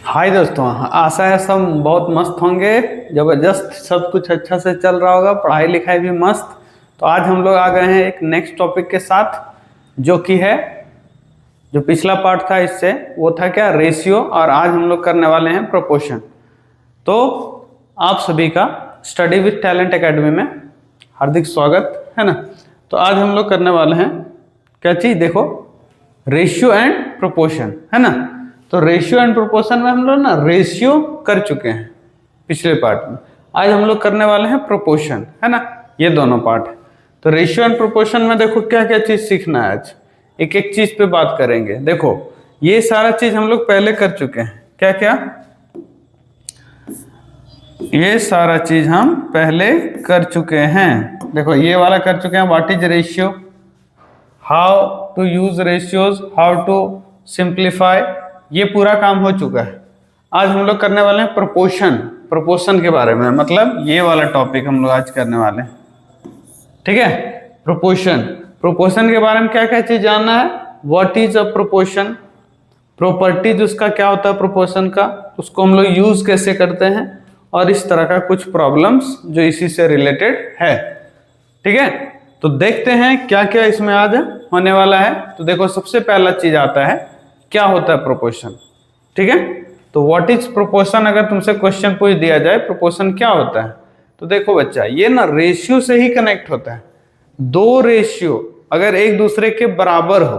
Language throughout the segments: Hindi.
हाय दोस्तों, आशा है सब बहुत मस्त होंगे। जबरदस्त सब कुछ अच्छा से चल रहा होगा, पढ़ाई लिखाई भी मस्त। तो आज हम लोग आ गए हैं एक नेक्स्ट टॉपिक के साथ, जो कि है जो पिछला पार्ट था इससे वो था क्या, रेशियो। और आज हम लोग करने वाले हैं प्रोपोर्शन। तो आप सभी का स्टडी विथ टैलेंट एकेडमी में हार्दिक स्वागत है ना। तो आज हम लोग करने वाले हैं क्या चीज़, देखो, रेशियो एंड प्रोपोर्शन है ना। तो रेशियो एंड प्रोपोर्शन में हम लोग ना रेशियो कर चुके हैं पिछले पार्ट में। आज हम लोग करने वाले हैं प्रोपोर्शन है ना। ये दोनों पार्ट है। तो रेशियो एंड प्रोपोर्शन में देखो क्या क्या चीज सीखना है आज, एक एक चीज पे बात करेंगे। देखो ये सारा चीज हम लोग पहले कर चुके हैं। क्या क्या, ये सारा चीज हम पहले कर चुके हैं। देखो ये वाला कर चुके हैं, what is ratio, how to use ratios, how to simplify, ये पूरा काम हो चुका है। आज हम लोग करने वाले हैं प्रोपोर्शन, प्रोपोर्शन के बारे में, मतलब ये वाला टॉपिक हम लोग आज करने वाले हैं। ठीक है, प्रोपोर्शन। प्रोपोर्शन के बारे में क्या क्या चीज जानना है, what is a proportion, properties उसका क्या होता है प्रोपोर्शन का, उसको हम लोग यूज कैसे करते हैं, और इस तरह का कुछ प्रॉब्लम्स जो इसी से रिलेटेड है। ठीक है, तो देखते हैं क्या क्या इसमें आज होने वाला है। तो देखो सबसे पहला चीज आता है, क्या होता है प्रोपोर्शन। ठीक है, तो व्हाट इज प्रोपोर्शन, अगर तुमसे क्वेश्चन पूछ दिया जाए प्रोपोर्शन क्या होता है, तो देखो बच्चा, ये ना रेशियो से ही कनेक्ट होता है। दो रेशियो अगर एक दूसरे के बराबर हो,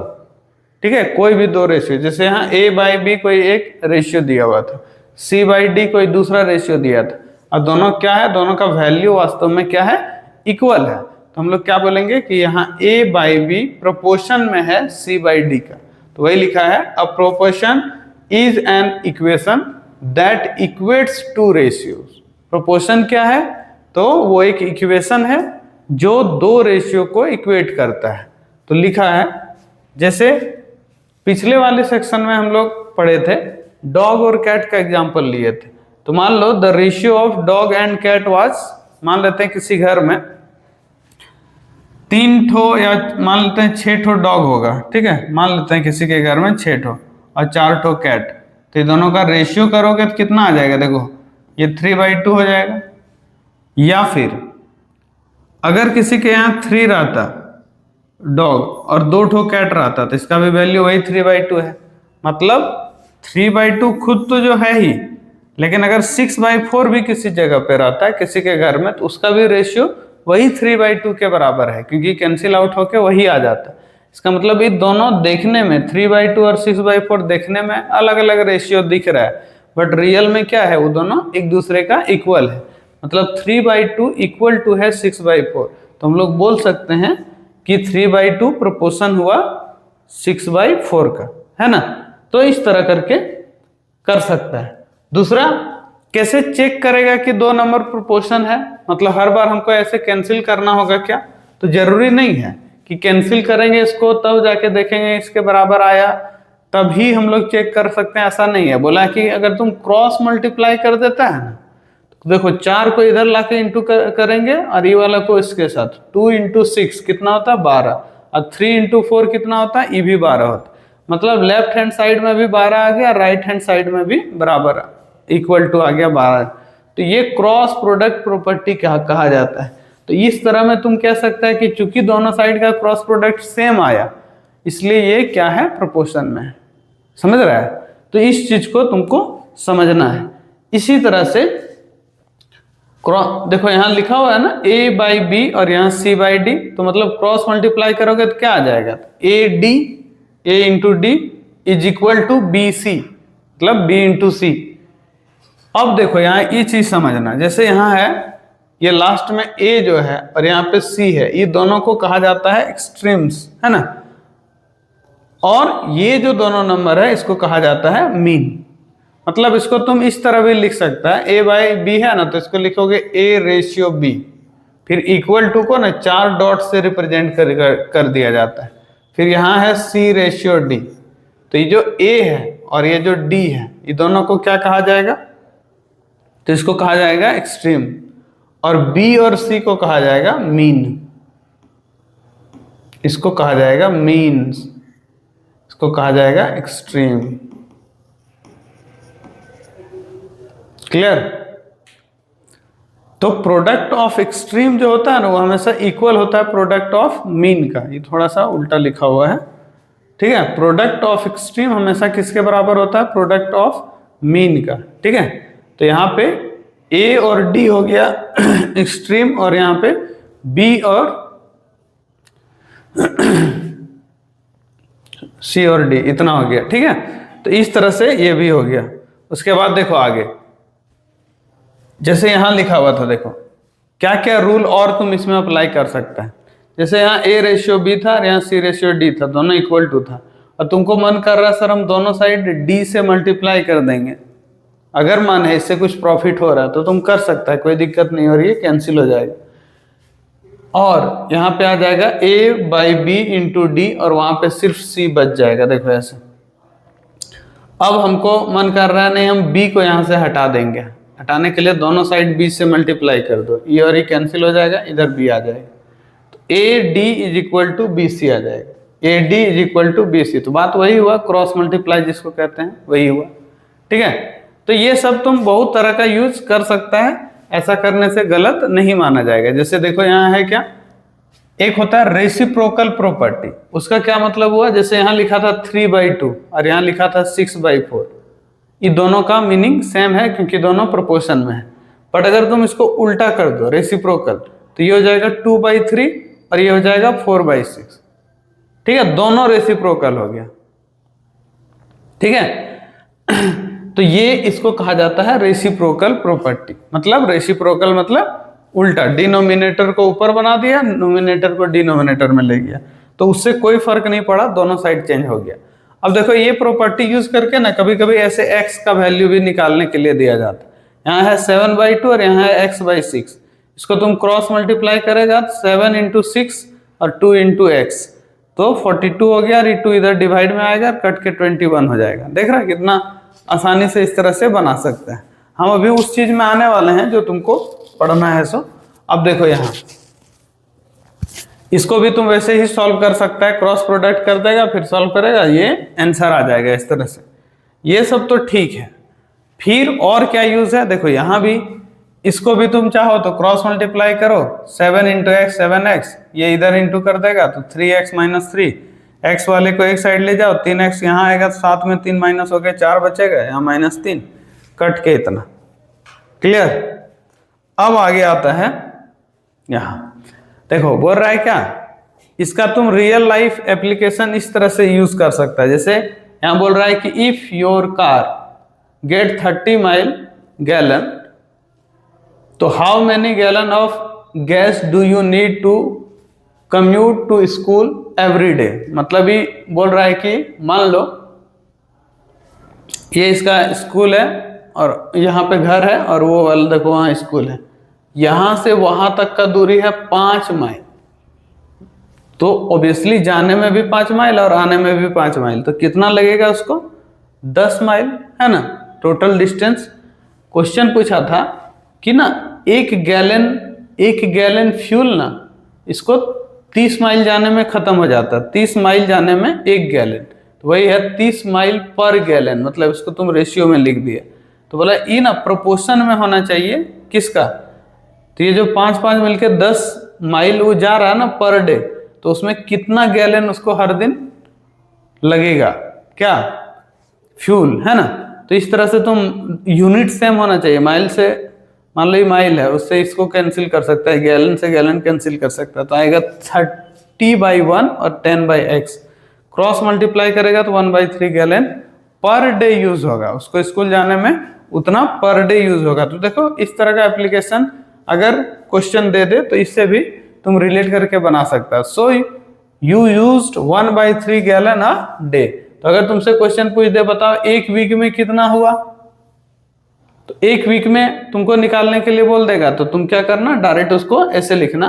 ठीक है, कोई भी दो रेशियो, जैसे यहाँ A/B कोई एक रेशियो दिया हुआ था, C/D कोई दूसरा रेशियो दिया था, और दोनों क्या है, दोनों का वैल्यू वास्तव में क्या है, इक्वल है। तो हम लोग क्या बोलेंगे कि यहाँ A/B प्रोपोर्शन में है C/D का। तो वही लिखा है, a proportion is an equation that equates two ratios. Proportion क्या है, तो वो एक इक्वेशन है जो दो रेशियो को इक्वेट करता है। तो लिखा है, जैसे पिछले वाले सेक्शन में हम लोग पढ़े थे, डॉग और कैट का एग्जांपल लिए थे। तो मान लो the ratio of dog and cat was, मान लेते हैं किसी घर में 3 ठो, या मान लेते हैं 6 ठो डॉग होगा। ठीक है, मान लेते हैं किसी के घर में 6 ठो और 4 ठो कैट। तो ये दोनों का रेशियो करोगे तो कितना आ जाएगा, देखो ये 3/2 हो जाएगा। या फिर अगर किसी के यहाँ 3 रहता डॉग और 2 ठो कैट रहता, तो इसका भी वैल्यू वही 3/2 है। मतलब 3/2 खुद तो जो है ही, लेकिन अगर 6/4 भी किसी जगह पे रहता है किसी के घर में, तो उसका भी रेशियो वही 3/2 के बराबर है, क्योंकि कैंसिल आउट होके वही आ जाता है। इसका मतलब ये दोनों देखने में 3/2 और 6/4 देखने में अलग अलग रेशियो दिख रहा है, बट रियल में क्या है, वो दोनों एक दूसरे का इक्वल है। मतलब 3/2 इक्वल टू है 6/4। तो हम लोग बोल सकते हैं कि 3/2 प्रोपोर्शन हुआ 6/4 का, है ना। तो इस तरह करके कर सकता है। दूसरा, कैसे चेक करेगा कि दो नंबर प्रोपोर्शन है, मतलब हर बार हमको ऐसे कैंसिल करना होगा क्या, तो जरूरी नहीं है कि कैंसिल करेंगे इसको तब जाके देखेंगे इसके बराबर आया तभी हम लोग चेक कर सकते हैं, ऐसा नहीं है। बोला कि अगर तुम क्रॉस मल्टीप्लाई कर देता है ना, तो देखो 4 को इधर लाके इंटू करेंगे और ये वाला को इसके साथ, 2 × 6 कितना होता है 12, और 3 × 4 कितना होता है, ये भी 12 होता है। मतलब लेफ्ट हैंड साइड में भी 12 आ गया, राइट हैंड साइड में भी बराबर इक्वल टू आ गया 12। तो ये क्रॉस प्रोडक्ट प्रॉपर्टी कहा जाता है। तो इस तरह में तुम कह सकते हैं कि चूंकि दोनों साइड का क्रॉस प्रोडक्ट सेम आया, इसलिए ये क्या है, प्रोपोर्शन में है। समझ रहा है, तो इस चीज को तुमको समझना है। इसी तरह से देखो यहाँ लिखा हुआ है ना A/B और यहाँ C/D, तो मतलब क्रॉस मल्टीप्लाई करोगे तो क्या आ जाएगा, A × D is equal to BC, मतलब B × C। अब देखो यहाँ ये चीज समझना, जैसे यहाँ है ये लास्ट में A जो है और यहाँ पे C है, ये दोनों को कहा जाता है एक्सट्रीम्स, है ना। और ये जो दोनों नंबर है इसको कहा जाता है मीन। मतलब इसको तुम इस तरह भी लिख सकता है, A/B है ना, तो इसको लिखोगे A/B, फिर इक्वल टू को ना 4 डॉट से रिप्रेजेंट कर दिया जाता है। फिर यहाँ है C/D, तो ये जो A है और ये जो D है, ये दोनों को क्या कहा जाएगा, तो इसको कहा जाएगा एक्सट्रीम, और B और C को कहा जाएगा मीन। इसको कहा जाएगा मीन, इसको कहा जाएगा एक्सट्रीम। क्लियर। तो प्रोडक्ट ऑफ एक्सट्रीम जो होता है ना वो हमेशा इक्वल होता है प्रोडक्ट ऑफ मीन का। ये थोड़ा सा उल्टा लिखा हुआ है, ठीक है। प्रोडक्ट ऑफ एक्सट्रीम हमेशा किसके बराबर होता है? प्रोडक्ट ऑफ मीन का, ठीक है। तो यहाँ पे ए और डी हो गया एक्सट्रीम, और यहाँ पे बी और सी और डी, इतना हो गया, ठीक है। तो इस तरह से ये भी हो गया। उसके बाद देखो आगे, जैसे यहां लिखा हुआ था, देखो क्या क्या रूल और तुम इसमें अप्लाई कर सकता है। जैसे यहाँ ए रेशियो बी था और यहाँ सी रेशियो डी था, दोनों इक्वल टू था, और तुमको मन कर रहा है सर हम दोनों साइड डी से मल्टीप्लाई कर देंगे, अगर मान है इससे कुछ प्रॉफिट हो रहा है तो तुम कर सकता है, कोई दिक्कत नहीं हो रही है, कैंसिल हो जाएगा। और यहाँ पे आ जाएगा ए बाई बी इंटू डी, और वहां पे सिर्फ सी बच जाएगा। देखो ऐसे। अब हमको मन कर रहा है नहीं, हम बी को यहाँ से हटा देंगे। हटाने के लिए दोनों साइड बी से मल्टीप्लाई कर दो, ये और ये कैंसिल हो जाएगा, इधर बी आ जाएगा। तो A D is equal to B C आ जाएगा। A D is equal to B C, तो बात वही हुआ, क्रॉस मल्टीप्लाई जिसको कहते हैं वही हुआ, ठीक है। तो ये सब तुम बहुत तरह का यूज कर सकता है, ऐसा करने से गलत नहीं माना जाएगा। जैसे देखो यहाँ है क्या, एक होता है रेसिप्रोकल प्रॉपर्टी। उसका क्या मतलब हुआ, जैसे यहाँ लिखा था 3/2 और यहाँ लिखा था 6/4, ये दोनों का मीनिंग सेम है क्योंकि दोनों प्रोपोर्शन में है। बट अगर तुम इसको उल्टा कर दो रेसिप्रोकल, तो ये हो जाएगा 2/3 और ये हो जाएगा 4/6, ठीक है। दोनों रेसिप्रोकल हो गया, ठीक है। तो ये इसको कहा जाता है रेसिप्रोकल प्रॉपर्टी। मतलब रेसिप्रोकल मतलब उल्टा, डिनोमिनेटर को ऊपर बना दिया, नोमिनेटर को डिनोमिनेटर में ले गया, तो उससे कोई फर्क नहीं पड़ा, दोनों साइड चेंज हो गया। अब देखो ये प्रॉपर्टी यूज करके ना कभी कभी ऐसे x का वैल्यू भी निकालने के लिए दिया जाता है। यहाँ है 7/2 और यहाँ है x/6, इसको तुम क्रॉस मल्टीप्लाई करेगा 7 × 6 और 2 × x, तो 42 हो गया, और ये 2 इधर डिवाइड में आएगा, कट के 21 हो जाएगा। देख रहा है कितना आसानी से इस तरह से बना सकते हैं। हम अभी उस चीज में आने वाले हैं जो तुमको पढ़ना है। सो अब देखो यहाँ, इसको भी तुम वैसे ही सॉल्व कर सकता है, क्रॉस प्रोडक्ट कर देगा फिर सॉल्व करेगा, ये आंसर आ जाएगा इस तरह से। ये सब तो ठीक है, फिर और क्या यूज है, देखो यहाँ भी इसको भी तुम चाहो तो क्रॉस मल्टीप्लाई करो, 7 × x 7x, ये इधर इंटू कर देगा तो 3x - 3, x वाले को एक साइड ले जाओ, 3x यहाँ आएगा, साथ में 3 माइनस हो गया, 4 बचेगा, यहाँ -3, कट के इतना, क्लियर। अब आगे आता है यहाँ, देखो बोल रहा है क्या, इसका तुम रियल लाइफ एप्लीकेशन इस तरह से यूज कर सकता है। जैसे यहाँ बोल रहा है कि if your car get 30 mile gallon, तो how many gallon of gas do you need to commute to school every day. मतलब ये बोल रहा है कि मान लो ये इसका स्कूल है और यहाँ पे घर है, और वो वाला देखो वहाँ स्कूल है, यहाँ से वहाँ तक का दूरी है 5 माइल, तो ऑब्वियसली जाने में भी 5 माइल और आने में भी 5 माइल, तो कितना लगेगा उसको, 10 माइल, है ना, टोटल डिस्टेंस। क्वेश्चन पूछा था कि ना एक गैलन फ्यूल ना इसको 30 माइल जाने में खत्म हो जाता है, 30 माइल जाने में 1 गैलन, तो वही है 30 माइल पर गैलन, मतलब इसको तुम रेशियो में लिख दिया। तो बोला ये ना प्रोपोर्शन में होना चाहिए किसका, तो ये जो 5-5 मिलके 10 माइल वो जा रहा है ना पर डे, तो उसमें कितना गैलन उसको हर दिन लगेगा, क्या, फ्यूल, है ना। तो इस तरह से तुम यूनिट सेम होना चाहिए, माइल से मान लो ये माइल है, उससे इसको कैंसिल कर सकता है, गैलन से गैलन कैंसिल कर सकता है, तो आएगा 30/1 और 10/x, क्रॉस मल्टीप्लाई करेगा तो 1/3 गैलन पर डे यूज होगा, उसको स्कूल जाने में उतना पर डे यूज होगा। तो देखो इस तरह का एप्लीकेशन अगर क्वेश्चन दे दे तो इससे भी तुम रिलेट करके बना सकता है। So you used 1/3 gallon a day. तो अगर तुमसे क्वेश्चन पूछ दे बताओ एक वीक में कितना हुआ, तो एक वीक में तुमको निकालने के लिए बोल देगा, तो तुम क्या करना, डायरेक्ट उसको ऐसे लिखना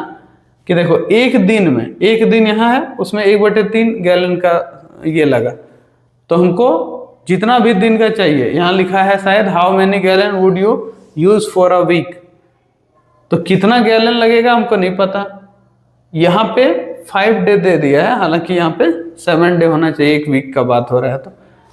कि देखो एक दिन में, एक दिन यहाँ है उसमें 1/3 गैलन का ये लगा, तो हमको जितना भी दिन का चाहिए, यहाँ लिखा है शायद how many gallon would you use for a week, तो कितना गैलन लगेगा हमको नहीं पता। यहाँ पे 5 डे दे दिया है, हालांकि यहाँ पे 7 डे होना चाहिए, एक वीक का बात हो रहा है। तो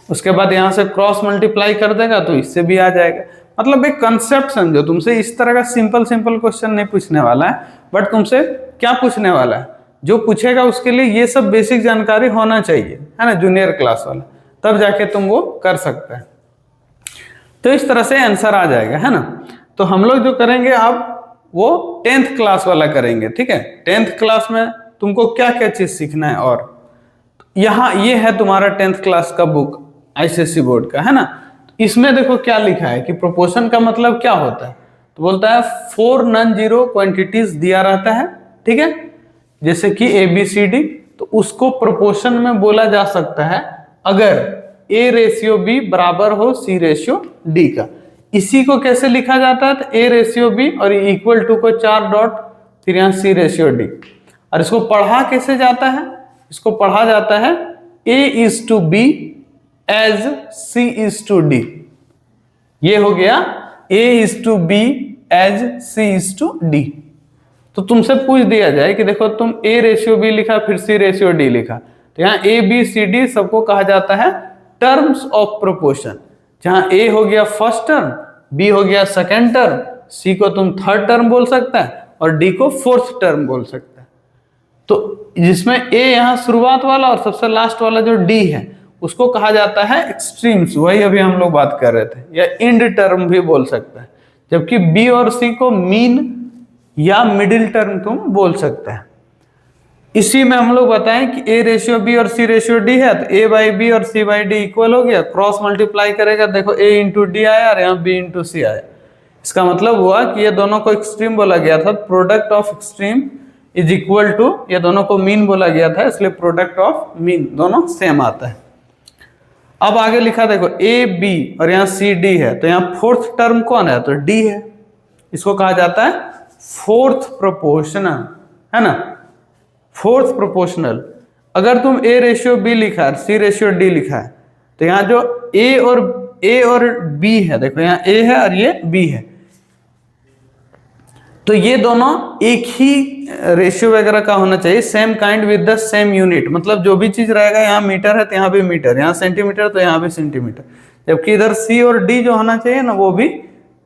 उसके बाद यहाँ से क्रॉस मल्टीप्लाई कर देगा तो इससे भी आ जाएगा। मतलब एक कंसेप्ट समझो, तुमसे इस तरह का सिंपल क्वेश्चन नहीं पूछने वाला है, बट तुमसे क्या पूछने वाला है, जो पूछेगा उसके लिए ये सब बेसिक जानकारी होना चाहिए, है ना, जूनियर क्लास वाला, तब जाके तुम वो कर सकते हैं। तो इस तरह से आंसर आ जाएगा, है ना। तो हम लोग जो करेंगे अब वो 10th क्लास वाला करेंगे, ठीक है। 10th क्लास में तुमको क्या क्या चीज सीखना है, और यहाँ ये है तुम्हारा 10th क्लास का बुक आईसीएसई बोर्ड का, है ना। इसमें देखो क्या लिखा है कि प्रोपोर्शन का मतलब क्या होता है। तो बोलता है 4 नॉन जीरो क्वांटिटीज दिया रहता है, ठीक है, जैसे कि ABCD, तो उसको प्रोपोर्शन में बोला जा सकता है अगर A/B बराबर हो C/D का। इसी को कैसे लिखा जाता है, तो A/B और इक्वल टू को 4 डॉट, फिर यहाँ C/D। और इसको पढ़ा कैसे जाता है, इसको पढ़ा जाता है A/B as C/D। ये हो गया A/B as C/D। तो तुमसे पूछ दिया जाए कि देखो तुम A/B लिखा फिर C/D लिखा, तो यहाँ ABCD सबको कहा जाता है टर्म्स ऑफ प्रोपोर्शन, जहां A हो गया फर्स्ट टर्म, B हो गया सेकेंड टर्म, C को तुम थर्ड टर्म बोल सकता है और D को फोर्थ टर्म बोल सकता है। तो जिसमें A यहाँ शुरुआत वाला और सबसे लास्ट वाला जो D है उसको कहा जाता है एक्सट्रीम्स, वही अभी हम लोग बात कर रहे थे, या एंड टर्म भी बोल सकते हैं। जबकि B और C को मीन या मिडिल टर्म तुम बोल सकते हैं। इसी में हम लोग बताएं कि A/B और C/D है, तो A/B और C/D इक्वल हो गया, क्रॉस मल्टीप्लाई करेगा, देखो A/D आया और यहाँ B/C आया। इसका मतलब हुआ कि ये दोनों को एक्सट्रीम बोला गया था, product of extreme is equal to, ये दोनों को मीन बोला गया था, इसलिए प्रोडक्ट ऑफ मीन दोनों सेम आता है। अब आगे लिखा देखो AB और यहाँ CD है, तो यहाँ फोर्थ टर्म कौन है, तो D है। इसको कहा जाता है फोर्थ प्रोपोर्शनल, है ना, फोर्थ प्रोपोर्शनल। अगर तुम A/B लिखा है, C/D लिखा है, तो यहाँ जो A और B है, देखो यहाँ A है और ये B है, तो ये दोनों एक ही रेशियो वगैरह का होना चाहिए, same kind with the same unit. मतलब जो भी चीज रहेगा, यहाँ मीटर है तो यहाँ भी मीटर, यहाँ सेंटीमीटर तो यहाँ भी सेंटीमीटर, जबकि इधर C और D जो होना चाहिए ना, वो भी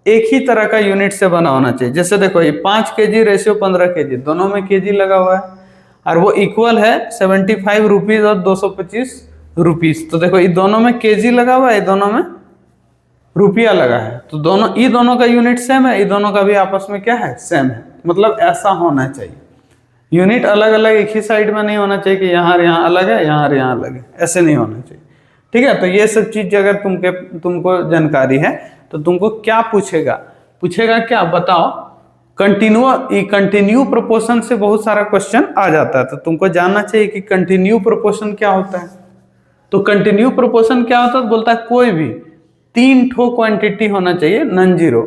एक ही तरह का यूनिट से बना होना चाहिए। जैसे देखो ये 5 kg रेशियो 15 kg, दोनों में kg लगा हुआ है, और वो इक्वल है 75 रुपीज और 225 रुपीज। तो देखो ये दोनों में kg लगा हुआ है, ये दोनों में रुपया लगा है, तो दोनों का यूनिट सेम है, ये दोनों का भी आपस में क्या है, सेम है। मतलब ऐसा होना चाहिए, यूनिट अलग अलग एक ही साइड में नहीं होना चाहिए कि यहाँ अलग है, यहाँ अलग है, ऐसे नहीं होना चाहिए, ठीक है। तो ये सब चीज अगर तुमको जानकारी है तो तुमको क्या पूछेगा क्या बताओ, कंटिन्यू प्रोपोर्शन से बहुत सारा क्वेश्चन आ जाता है, तो तुमको जानना चाहिए कि कंटिन्यू प्रोपोर्शन क्या होता है। तो कंटिन्यू प्रोपोर्शन क्या होता है, बोलता है कोई भी 3 ठो क्वांटिटी होना चाहिए non zero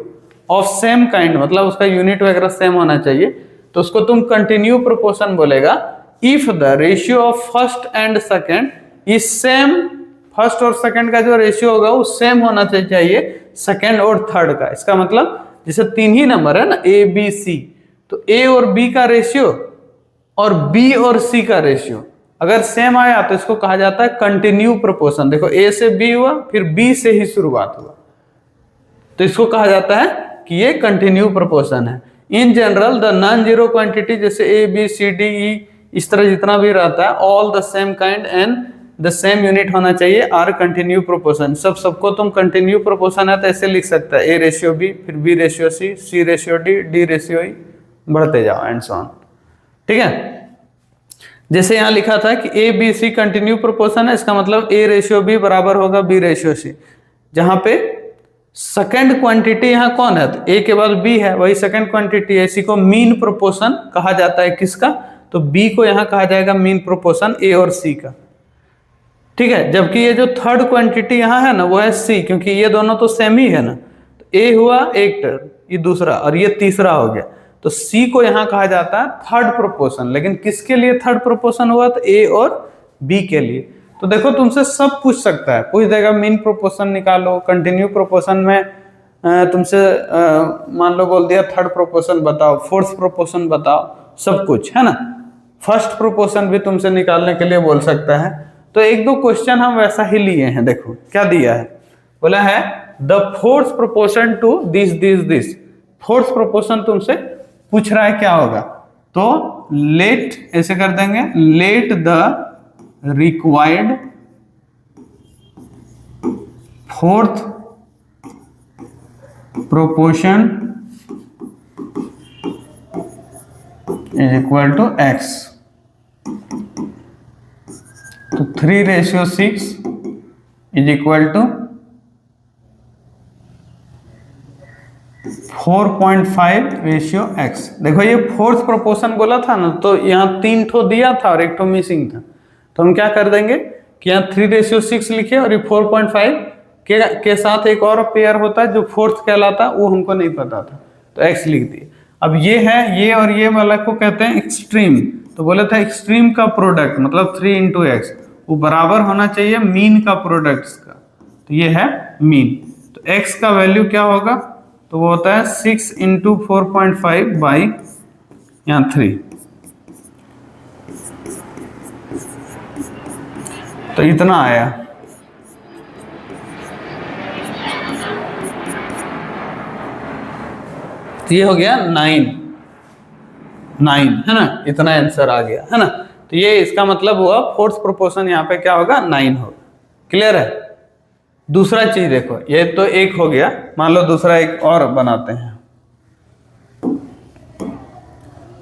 of same kind, मतलब उसका यूनिट वगैरह सेम होना चाहिए, तो उसको तुम कंटिन्यू प्रोपोर्शन बोलेगा। If the ratio of first and second is same, first और सेकेंड का जो रेशियो होगा वो सेम होना चाहिए सेकेंड और थर्ड का। इसका मतलब जैसे 3 ही नंबर है ना, ABC, तो A और B का रेशियो और B और C का रेशियो अगर सेम आया तो इसको कहा जाता है कंटिन्यू प्रोपोर्शन। देखो A से B हुआ, फिर B से ही शुरुआत हुआ, तो इसको कहा जाता है कि ये कंटिन्यू प्रोपोर्शन है। In general the non zero quantity जैसे ABCDE इस तरह जितना भी रहता है, all the same kind and the same unit होना चाहिए, आर कंटिन्यू प्रोपोर्शन। सबको तुम कंटिन्यू प्रोपोर्शन है तो ऐसे लिख सकता है A/B, फिर B/C, C/D, D/E, बढ़ते जाओ एंड सो ऑन, ठीक है। जैसे यहाँ लिखा था कि ABC कंटिन्यू प्रोपोर्शन है, इसका मतलब A/B बराबर होगा B/C, जहां पे सेकेंड क्वांटिटी यहाँ कौन है, तो A के बाद B है, वही सेकेंड क्वांटिटी है। इसी को मीन प्रोपोर्शन कहा जाता है, किसका, तो B को यहाँ कहा जाएगा मीन प्रोपोर्शन A और C का, ठीक है। जबकि ये जो थर्ड क्वांटिटी यहाँ है ना, वो है C, क्योंकि ये दोनों तो सेम ही है ना, तो A हुआ एक टर्म, ये दूसरा और ये तीसरा हो गया, तो C को यहाँ कहा जाता है थर्ड प्रोपोर्शन। लेकिन किसके लिए थर्ड प्रोपोर्शन हुआ, तो A और B के लिए। तो देखो तुमसे सब पूछ सकता है, पूछ देगा मीन प्रोपोर्शन निकालो, कंटिन्यू प्रोपोर्शन में तुमसे मान लो बोल दिया थर्ड प्रोपोर्शन बताओ, फोर्थ प्रोपोर्शन बताओ, सब कुछ है ना। फर्स्ट प्रोपोर्शन भी तुमसे निकालने के लिए बोल सकता है। तो 1-2 क्वेश्चन हम वैसा ही लिए हैं। देखो क्या दिया है, बोला है the fourth proportion to this this this, fourth proportion तुमसे पूछ रहा है क्या होगा, तो लेट ऐसे कर देंगे, let the required fourth proportion is equal to x. तो 3:6 इज इक्वल टू 4.5:x। देखो ये फोर्थ प्रोपोर्शन बोला था ना, तो यहाँ 3 ठो दिया था और 1 ठो मिसिंग था, तो हम क्या कर देंगे कि यहाँ 3:6 लिखे और ये 4.5 के साथ एक और पेयर होता है जो फोर्थ कहलाता, वो हमको नहीं पता था, तो x लिख दिए। अब ये है, ये और ये वाला को कहते हैं एक्सट्रीम, तो बोले था एक्सट्रीम का प्रोडक्ट मतलब 3 × x वो बराबर होना चाहिए मीन का प्रोडक्ट्स का, तो ये है मीन। तो x का वैल्यू क्या होगा, तो वो होता है 6 × 4.5 बाई यहाँ 3, तो इतना आया। तो ये हो गया 9 है ना, इतना आंसर आ गया है ना। तो ये इसका मतलब हुआ फोर्थ प्रोपोर्शन यहाँ पे क्या होगा 9 होगा। क्लियर है। दूसरा चीज देखो, ये तो एक हो गया, मान लो दूसरा एक और बनाते हैं।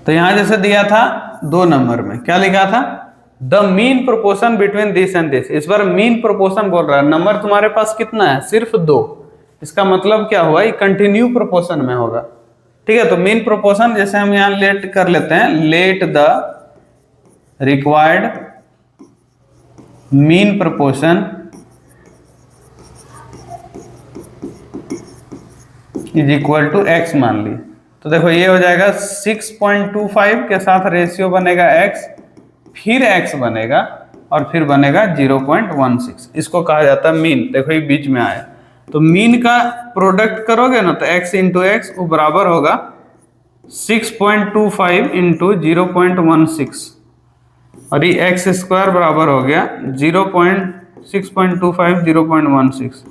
तो यहां जैसे दिया था 2 नंबर में क्या लिखा था, the mean proportion between this and this. इस बार मीन प्रोपोर्शन बोल रहा है, नंबर तुम्हारे पास कितना है, सिर्फ 2। इसका मतलब क्या हुआ, ये कंटिन्यू प्रोपोर्शन में होगा। ठीक है, तो मीन प्रोपोर्शन जैसे हम यहाँ लेट कर लेते हैं, let the required mean proportion is equal to x मान ली। तो देखो ये हो जाएगा 6.25 के साथ रेशियो बनेगा x, फिर x बनेगा और फिर बनेगा 0.16। इसको कहा जाता है मीन। देखो ये बीच में आया, तो मीन का प्रोडक्ट करोगे ना तो x इंटू एक्स वो बराबर होगा 6.25 इंटू 0.16 और ये एक्स स्क्वायर बराबर हो गया 6.25 0.16।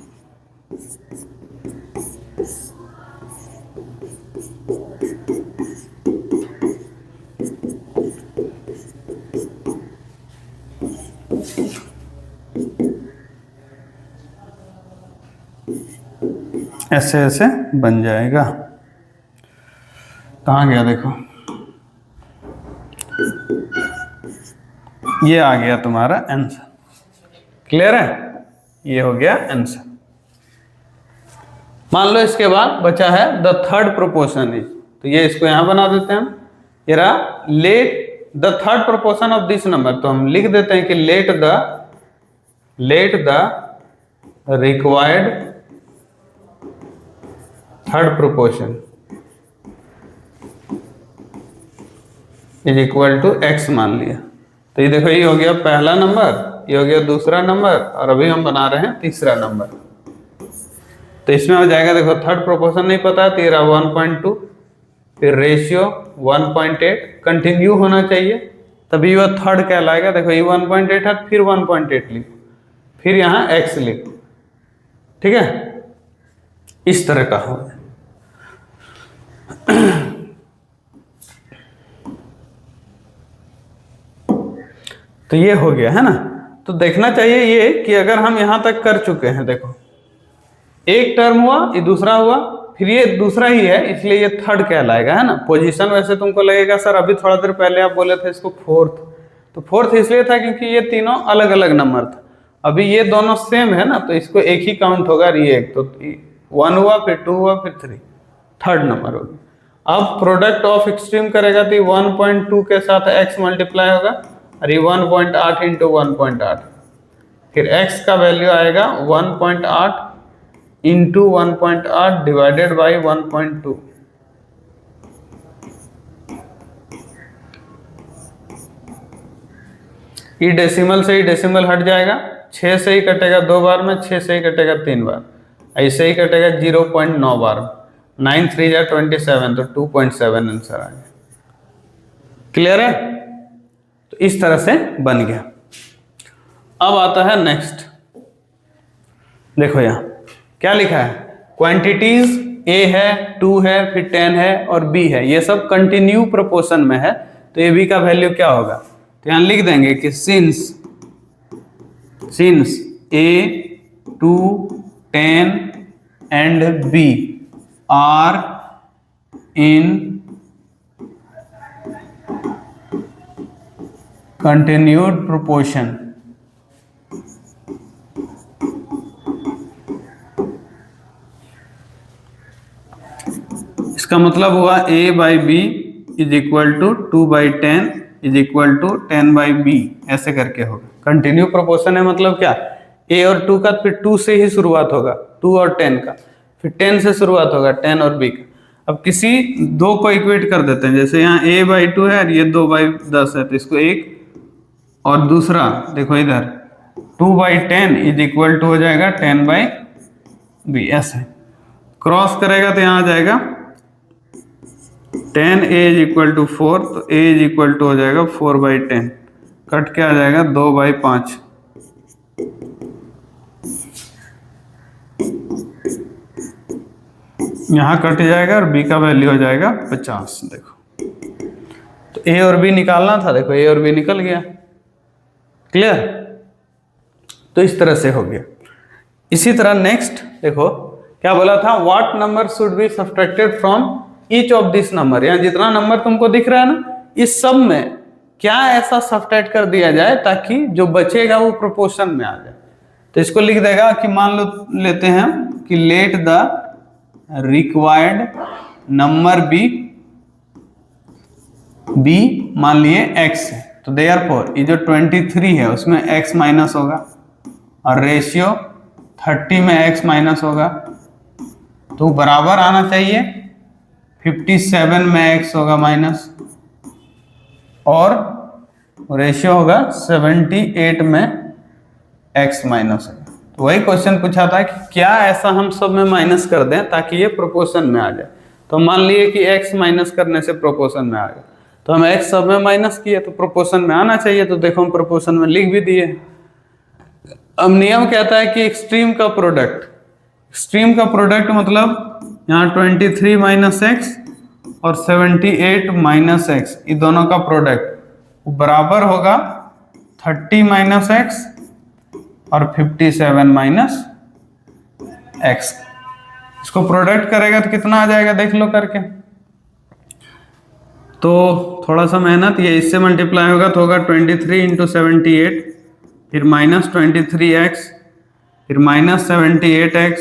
ऐसे ऐसे बन जाएगा। कहाँ गया देखो, ये आ गया तुम्हारा आंसर। क्लियर है, ये हो गया आंसर। मान लो इसके बाद बचा है द थर्ड प्रोपोर्शन इज, तो ये इसको यहां बना देते हैं हम। ये रहा let the third proportion of this number, तो हम लिख देते हैं कि let the required third proportion is equal to x मान लिया। तो ये देखो, ये हो गया पहला नंबर, ये हो गया दूसरा नंबर और अभी हम बना रहे हैं तीसरा नंबर। तो इसमें हो जाएगा, देखो थर्ड प्रोपोर्शन नहीं पता, तेरा 1.2, फिर रेशियो 1.8, कंटिन्यू होना चाहिए तभी वह थर्ड कहलाएगा। देखो ये 1.8 है, फिर 1.8 लिखो, फिर यहाँ x लिखो। ठीक है, इस तरह का हो। तो ये हो गया है ना। तो देखना चाहिए ये कि अगर हम यहां तक कर चुके हैं, देखो एक टर्म हुआ, ये दूसरा हुआ, फिर ये दूसरा ही है, इसलिए ये थर्ड कहलाएगा, है ना। पोजीशन वैसे तुमको लगेगा सर अभी थोड़ा देर पहले आप बोले थे इसको फोर्थ, तो फोर्थ इसलिए था क्योंकि ये तीनों अलग अलग नंबर था। अभी ये दोनों सेम है ना, तो इसको एक ही काउंट होगा, ये एक, तो 1 हुआ, फिर 2 हुआ, फिर 3, थर्ड नंबर होगी। अब प्रोडक्ट ऑफ एक्सट्रीम करेगा तो 1.2 के साथ x मल्टीप्लाई होगा और ये 1.8 इंटू 1.8, फिर x का वैल्यू आएगा 1.8 इंटू 1.8 डिवाइडेड बाई 1.2। ये डेसिमल से ही डेसिमल हट जाएगा, 6 से ही कटेगा 2 बार में, 6 से ही कटेगा 3 बार, ऐसे ही कटेगा 0.9 बार। 9 3 जा 27, तो 2.7 आंसर आ गया। क्लियर है। तो इस तरह से बन गया। अब आता है नेक्स्ट, देखो यहाँ क्या लिखा है, क्वांटिटीज ए है, 2 है, फिर 10 है और बी है, ये सब कंटिन्यू प्रोपोर्शन में है, तो ए बी का वैल्यू क्या होगा, तो यहाँ लिख देंगे कि since A 2 10 and B are in continued proportion, इसका मतलब हुआ a by B is equal to 2/10 is equal to 10/b, ऐसे करके होगा। कंटिन्यू प्रोपोर्शन है मतलब क्या, a और 2 का फिर 2 से ही शुरुआत होगा, 2 और 10 का, फिर 10 से शुरुआत होगा, 10 और b का। अब किसी दो को इक्वेट कर देते हैं, जैसे यहाँ a/2 है और ये 2/10 है, तो इसको एक और दूसरा देखो इधर 2/10 इज इक्वल टू हो जाएगा 10/b, ऐसे क्रॉस करेगा तो यहाँ आ जाएगा 10 a इज इक्वल टू 4, तो a इज इक्वल टू हो जाएगा 4/10, कट के आ जाएगा 2/5, यहाँ कट जाएगा और b का वैल्यू हो जाएगा 50। देखो तो a और b निकालना था, देखो a और b निकल गया, क्लियर। तो इस तरह से हो गया। इसी तरह नेक्स्ट देखो क्या बोला था, what number should be subtracted from each of this number, यहाँ जितना नंबर तुमको दिख रहा है ना, इस सब में क्या ऐसा सब्ट्रैक्ट कर दिया जाए ताकि जो बचेगा वो प्रोपोर्शन में आ जाए। तो इसको लिख देगा कि मान लो लेते हैं कि let the required number be मान लिए x है, तो देयरफॉर ये जो 23 है उसमें x माइनस होगा और रेशियो 30 में x माइनस होगा, तो बराबर आना चाहिए 57 में x होगा माइनस, और रेशियो होगा 78 में x माइनस होगा। तो वही क्वेश्चन पूछा था कि क्या ऐसा हम सब में माइनस कर दें ताकि ये प्रोपोर्शन में आ जाए। तो मान लिए कि x माइनस करने से प्रोपोर्शन में आ गया, तो हम x सब में माइनस किए तो प्रोपोर्शन में आना चाहिए, तो देखो हम प्रोपोर्शन में लिख भी दिए। अब नियम कहता है कि एक्सट्रीम का प्रोडक्ट मतलब यहाँ 23 माइनस एक्स और 78 माइनस एक्स, ये दोनों का प्रोडक्ट बराबर होगा 30 माइनस एक्स और 57 माइनस एक्स। इसको प्रोडक्ट करेगा तो कितना आ जाएगा देख लो करके, तो थोड़ा सा मेहनत, ये इससे मल्टीप्लाई होगा तो होगा 23 इंटू 78, फिर माइनस 23x, फिर माइनस 78x,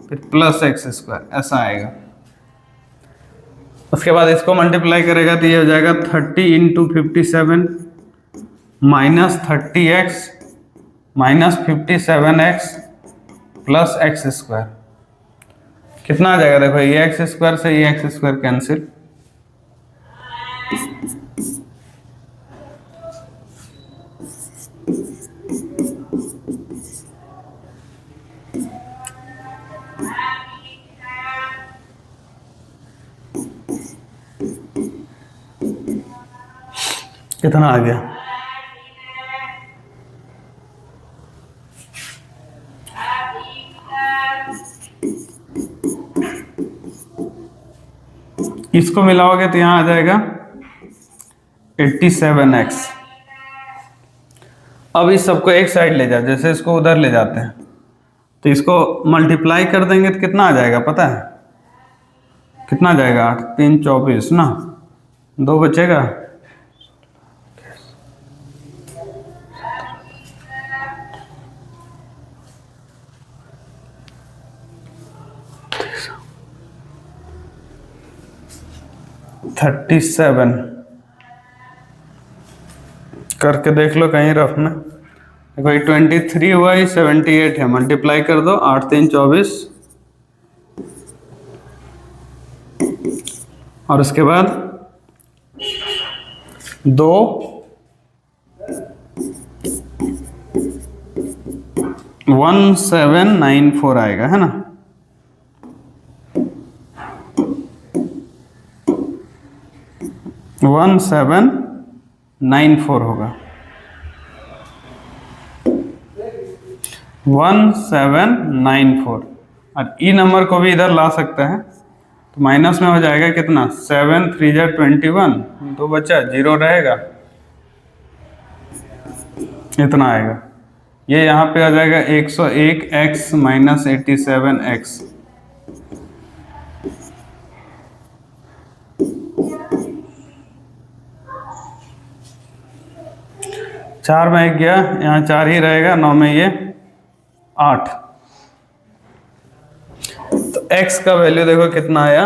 फिर प्लस x², ऐसा आएगा। उसके बाद इसको मल्टीप्लाई करेगा तो ये हो जाएगा 30 into 57 minus 30x minus 57x plus x², कितना आ जाएगा देखो, ये x² से ये x² कैंसिल, कितना आ गया, इसको मिलाओगे तो यहां आ जाएगा 87x। अब इस सबको एक साइड ले जाओ, जैसे इसको उधर ले जाते हैं तो इसको मल्टीप्लाई कर देंगे तो कितना आ जाएगा पता है, कितना आ जाएगा, 8 3 24 ना, 2 बचेगा, $37 करके देख लो कहीं रफ में, देखो ये 23 हुआ, ये 78 है, मल्टीप्लाई कर दो, 8 3 24, और उसके बाद 2 1794 आएगा, है ना। वन 1794 होगा, 1794। और ई नंबर को भी इधर ला सकते हैं, तो माइनस में हो जाएगा कितना, 7 3 जा 21, तो बच्चा 0 रहेगा, इतना आएगा। ये यहाँ पे आ जाएगा 101x माइनस 87x। चार में 1 गया, यहाँ 4 ही रहेगा, 9 में ये 8। तो x का वैल्यू देखो कितना आया,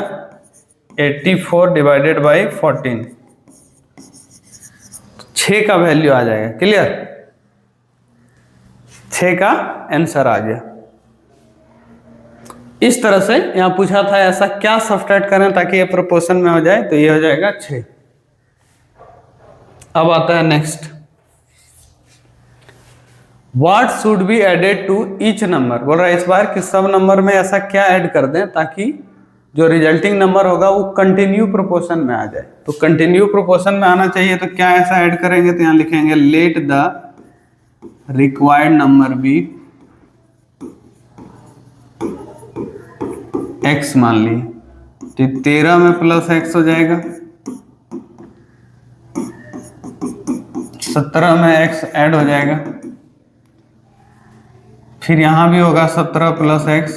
84 डिवाइडेड बाई 14, 6 का वैल्यू आ जाएगा। क्लियर, 6 का आंसर आ गया। इस तरह से यहां पूछा था ऐसा क्या सब्ट्रैक्ट करें ताकि ये प्रोपोर्शन में हो जाए, तो ये हो जाएगा 6। अब आता है next, what should be added to each number. बोल रहा है इस बार कि सब नंबर में ऐसा क्या ऐड कर दें ताकि जो रिजल्टिंग नंबर होगा वो कंटिन्यू प्रोपोर्शन में आ जाए। तो कंटिन्यू प्रोपोर्शन में आना चाहिए, तो क्या ऐसा ऐड करेंगे, तो यहां लिखेंगे let the required number be x मान ली, तो 13 में प्लस x हो जाएगा, 17 में x ऐड हो जाएगा, फिर यहां भी होगा 17 प्लस x,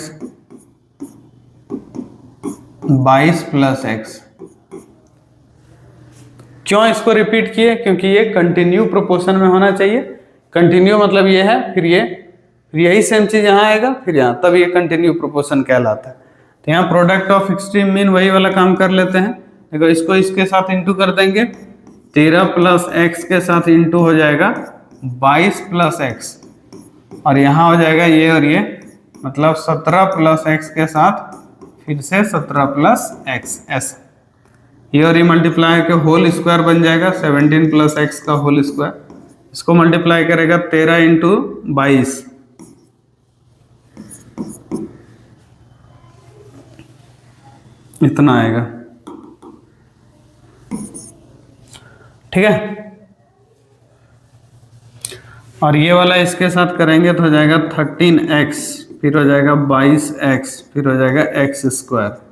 22 प्लस x। क्यों इसको रिपीट किए, क्योंकि ये कंटिन्यू प्रोपोर्शन में होना चाहिए। कंटिन्यू मतलब ये है, फिर यही सेम चीज यहाँ आएगा, फिर यहाँ, तब ये कंटिन्यू प्रोपोर्शन कहलाता है। तो यहाँ प्रोडक्ट ऑफ एक्सट्रीम मीन वही वाला काम कर लेते हैं। देखो इसको इसके साथ इंटू कर देंगे, 13 प्लस x के साथ इंटू हो जाएगा 22 प्लस x, और यहाँ हो जाएगा ये और ये, मतलब 17 प्लस x के साथ फिर से 17 प्लस x, ऐसा ये और ये मल्टीप्लाई के होल स्क्वायर बन जाएगा 17 प्लस x का होल स्क्वायर। इसको मल्टीप्लाई करेगा 13 इंटू 22, इतना आएगा। ठीक है, और ये वाला इसके साथ करेंगे तो हो जाएगा 13x, फिर हो जाएगा 22x, फिर हो जाएगा x स्क्वायर।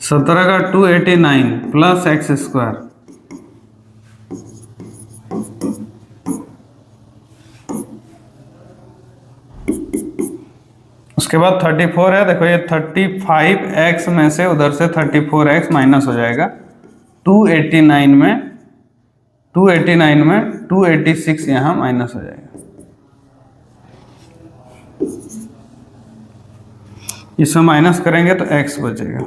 सत्रह का 289 प्लस एक्स स्क्वायर, उसके बाद 34 है। देखो ये 35x में से उधर से 34x माइनस हो जाएगा, 289 में 286 यहाँ माइनस हो जाएगा। इसमें माइनस करेंगे तो x बचेगा,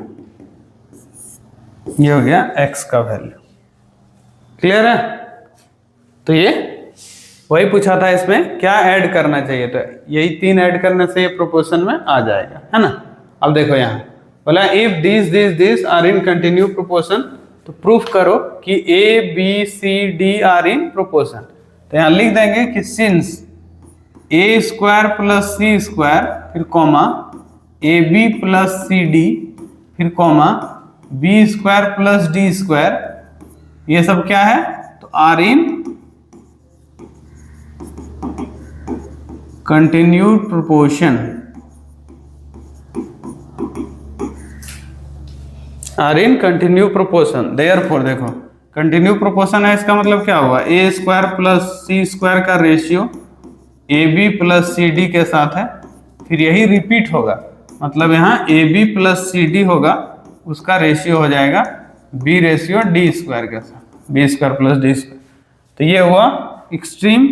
ये हो गया x का वैल्यू। क्लियर है, तो ये वही पूछा था, इसमें क्या ऐड करना चाहिए, तो यही 3 ऐड करने से ये प्रोपोर्शन में आ जाएगा, है ना। अब देखो यहाँ बोला if this are in continue proportion, तो प्रूफ करो कि a b c d are in proportion. तो यहाँ लिख देंगे कि since a square plus c square, फिर comma ab plus C D, फिर comma b square plus d square, ये सब क्या है, तो are in continued proportion, are in continue proportion. Therefore देखो कंटिन्यू प्रोपोर्शन है, इसका मतलब क्या हुआ, A square plus C square का ratio A B plus C D के साथ है, फिर यही रिपीट होगा, मतलब यहाँ A B plus C D होगा, उसका रेशियो हो जाएगा बी रेशियो डी स्क्वायर के साथ, B square plus D square. तो ये हुआ एक्सट्रीम,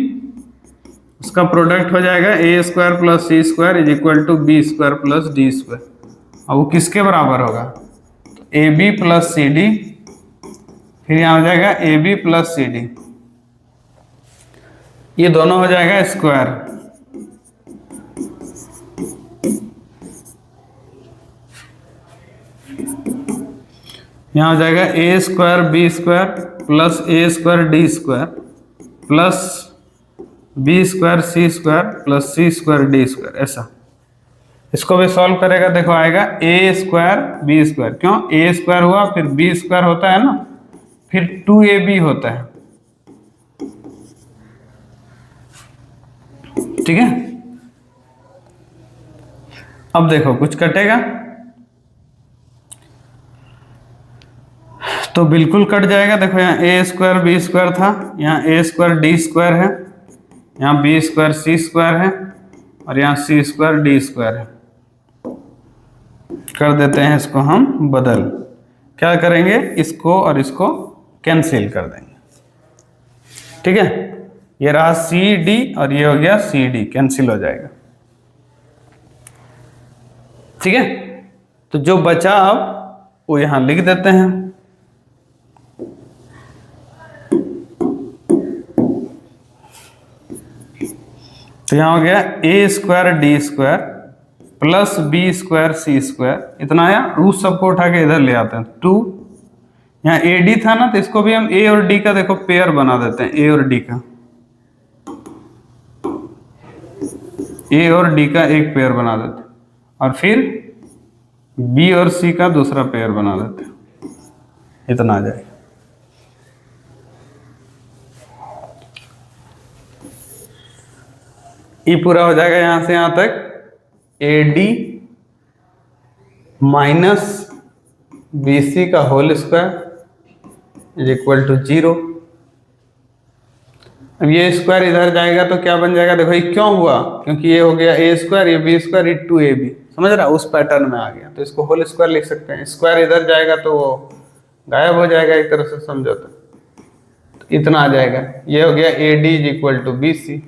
उसका प्रोडक्ट हो जाएगा A square plus C square is equal to B square plus D square. और वो किसके बराबर होगा, तो A B plus C D, फिर यहाँ हो जाएगा A B plus C D, ये दोनों हो जाएगा स्क्वायर, यहाँ हो जाएगा A square B square plus A square D square plus B square C square plus C square D square, ऐसा इसको भी सॉल्व करेगा, देखो आएगा ए स्क्वायर बी स्क्वायर, क्यों ए स्क्वायर हुआ फिर बी स्क्वायर होता है ना, फिर 2ab होता है, ठीक है। अब देखो कुछ कटेगा तो बिल्कुल कट जाएगा। देखो यहाँ ए स्क्वायर बी स्क्वायर था, यहाँ ए स्क्वायर डी स्क्वायर है, यहाँ बी स्क्वायर सी स्क्वायर है, और यहाँ सी स्क्वायर डी स्क्वायर है। कर देते हैं इसको हम बदल, क्या करेंगे, इसको और इसको कैंसिल कर देंगे, ठीक है। ये रहा सी डी और ये हो गया सी डी, कैंसिल हो जाएगा, ठीक है। तो जो बचा अब वो यहां लिख देते हैं। तो यहां हो गया A square D square plus B square C square, इतना आया। रूट सबको उठा के इधर ले आते हैं 2। यहाँ ए डी था ना, तो इसको भी हम ए और डी का देखो पेयर बना देते हैं, ए और डी का, ए और डी का एक पेयर बना देते हैं, और फिर बी और सी का दूसरा पेयर बना देते हैं, इतना आ जाएगा। ये पूरा हो जाएगा यहां से यहां तक, A D minus B C का whole square is equal to 0। अब ये स्क्वायर इधर जाएगा तो क्या बन जाएगा, देखो ये क्यों हुआ, क्योंकि ये हो गया ए स्क्वायर, ये बी स्क्वायर, ये 2ab, समझ रहा, उस पैटर्न में आ गया। तो इसको होल स्क्वायर लिख सकते हैं, स्क्वायर इधर जाएगा तो वो गायब हो जाएगा, एक तरह से समझो तो इतना आ जाएगा। ये हो गया A D is equal to B C.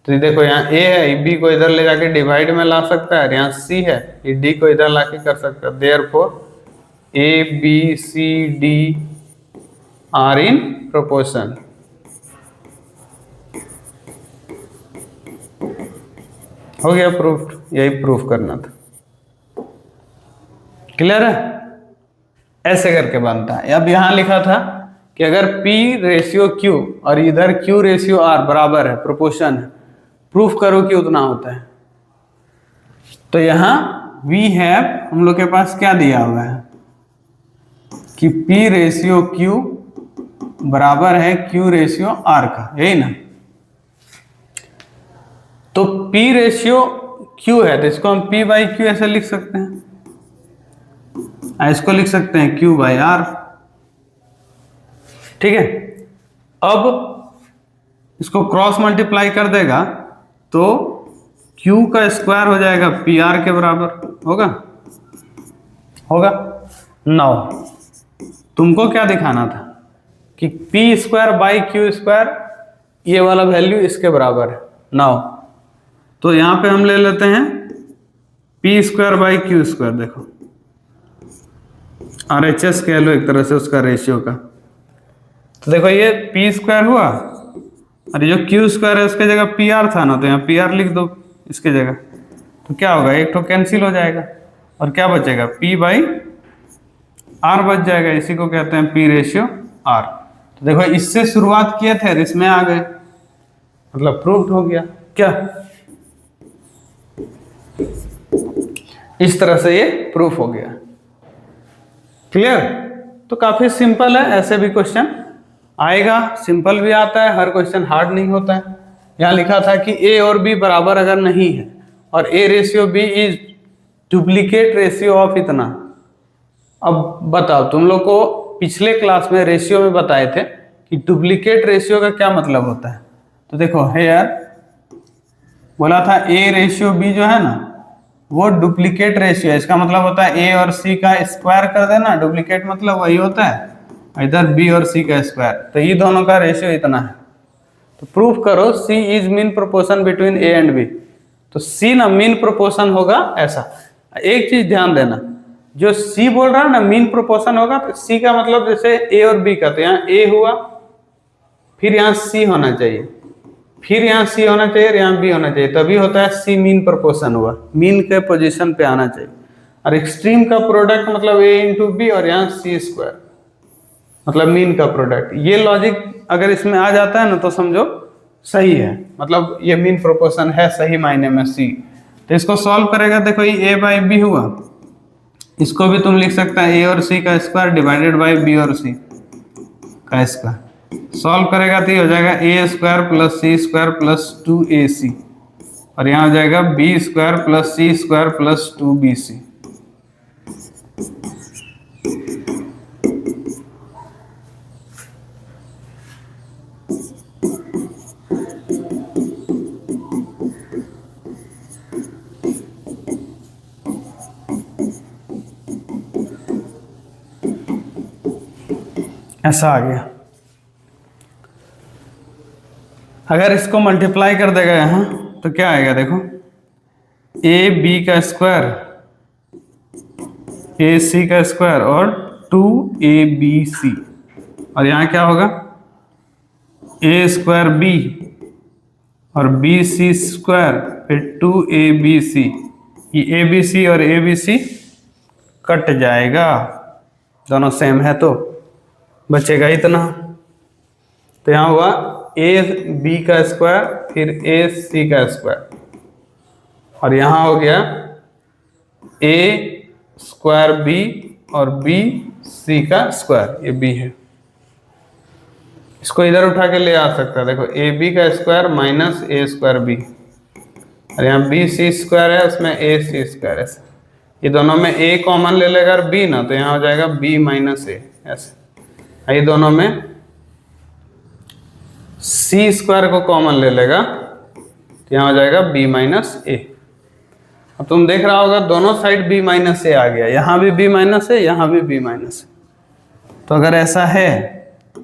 तो देखो यहाँ ए है, बी को इधर ले जाके डिवाइड में ला सकता है, यहाँ सी है, ये डी को इधर ला के कर सकता है। Therefore A B C D are in proportion. हो गया प्रूफ, यही प्रूफ करना था। क्लियर है, ऐसे करके बनता है। अब यहां लिखा था कि अगर P रेशियो Q और इधर Q रेशियो R बराबर है, प्रोपोर्शन है, प्रूफ करो कि उतना होता है। तो यहां वी हैव, हम लोग के पास क्या दिया हुआ है कि P रेशियो Q बराबर है Q रेशियो R का, यही ना। तो P रेशियो Q है तो इसको हम P बाई Q ऐसे लिख सकते हैं, इसको लिख सकते हैं Q बाई R, ठीक है। अब इसको क्रॉस मल्टीप्लाई कर देगा तो Q का स्क्वायर हो जाएगा PR के बराबर, होगा 9। तुमको क्या दिखाना था कि P square by Q square, ये वाला वैल्यू इसके बराबर है 9। तो यहां पे हम ले लेते हैं P square by Q square, देखो RHS कह लो एक तरह से उसका रेशियो का। तो देखो ये P स्क्वायर हुआ और ये जो Q स्क्वायर है उसके जगह PR था ना, तो यहाँ PR लिख दो इसके जगह। तो क्या होगा, एक तो कैंसिल हो जाएगा और क्या बचेगा, P बाई R बच जाएगा। इसी को कहते हैं P रेशियो R। तो देखो इससे शुरुआत किए थे और इसमें आ गए, मतलब प्रूव्ड हो गया। क्या इस तरह से ये प्रूफ हो गया। क्लियर। तो काफी सिंपल है, ऐसे भी क्वेश्चन आएगा, सिंपल भी आता है, हर क्वेश्चन हार्ड नहीं होता है। यहाँ लिखा था कि ए और बी बराबर अगर नहीं है और A ratio B is duplicate ratio of इतना। अब बताओ, तुम लोग को पिछले क्लास में रेशियो में बताए थे कि डुप्लीकेट रेशियो का क्या मतलब होता है। तो देखो है यार, बोला था ए रेशियो बी जो है ना वो डुप्लीकेट रेशियो है। इसका मतलब होता है ए और सी का स्क्वायर कर देना, डुप्लीकेट मतलब वही होता है, इधर बी और सी का स्क्वायर। तो ये दोनों का रेशियो इतना है। तो प्रूफ करो C is mean proportion between A and B. तो सी ना मीन प्रोपोर्शन होगा ऐसा। एक चीज ध्यान देना, जो सी बोल रहा है ना मीन प्रोपोर्शन होगा, तो सी का मतलब जैसे ए और बी का, तो यहाँ ए हुआ, फिर यहाँ सी होना चाहिए, फिर यहाँ सी होना चाहिए, यहाँ बी होना चाहिए, तभी होता है सी मीन प्रोपोर्शन हुआ, मीन के पोजीशन पे आना चाहिए। और एक्सट्रीम का प्रोडक्ट मतलब ए इंटू बी और यहाँ सी स्क्वायर मतलब मीन का प्रोडक्ट। ये लॉजिक अगर इसमें आ जाता है ना तो समझो सही है, मतलब ये मीन प्रोपोर्शन है सही मायने में सी। तो इसको सॉल्व करेगा, देखो ये a बाई बी हुआ, इसको भी तुम लिख सकता है a और c का स्क्वायर डिवाइडेड बाई b और c का स्क्वायर। सॉल्व करेगा तो ये हो जाएगा a square plus c square plus 2ac, और यहाँ हो जाएगा b square plus c square plus 2bc। ऐसा आ गया। अगर इसको मल्टीप्लाई कर देगा यहाँ तो क्या आएगा, देखो ए बी का स्क्वायर, ए सी का स्क्वायर और 2abc, और यहाँ क्या होगा ए स्क्वायर बी और बी सी स्क्वायर फिर 2abc, ये abc और abc कट जाएगा, दोनों सेम है तो बचेगा इतना। तो यहाँ हुआ ए बी का स्क्वायर फिर ए सी का स्क्वायर, और यहाँ हो गया ए स्क्वायर बी और बी सी का स्क्वायर, ये बी है। इसको इधर उठा के ले आ सकता है, देखो ए बी का स्क्वायर माइनस ए स्क्वायर बी, और यहाँ बी सी स्क्वायर है उसमें ए सी स्क्वायर है, ये दोनों में ए कॉमन ले लेगा और बी ना, तो यहाँ हो जाएगा बी माइनस ए ऐसे। ये दोनों में सी स्क्वायर को कॉमन ले लेगा तो यहाँ हो जाएगा b माइनस ए। अब तुम देख रहा होगा दोनों साइड b माइनस ए आ गया, यहाँ भी b माइनस है, यहाँ भी b माइनस है। तो अगर ऐसा है तो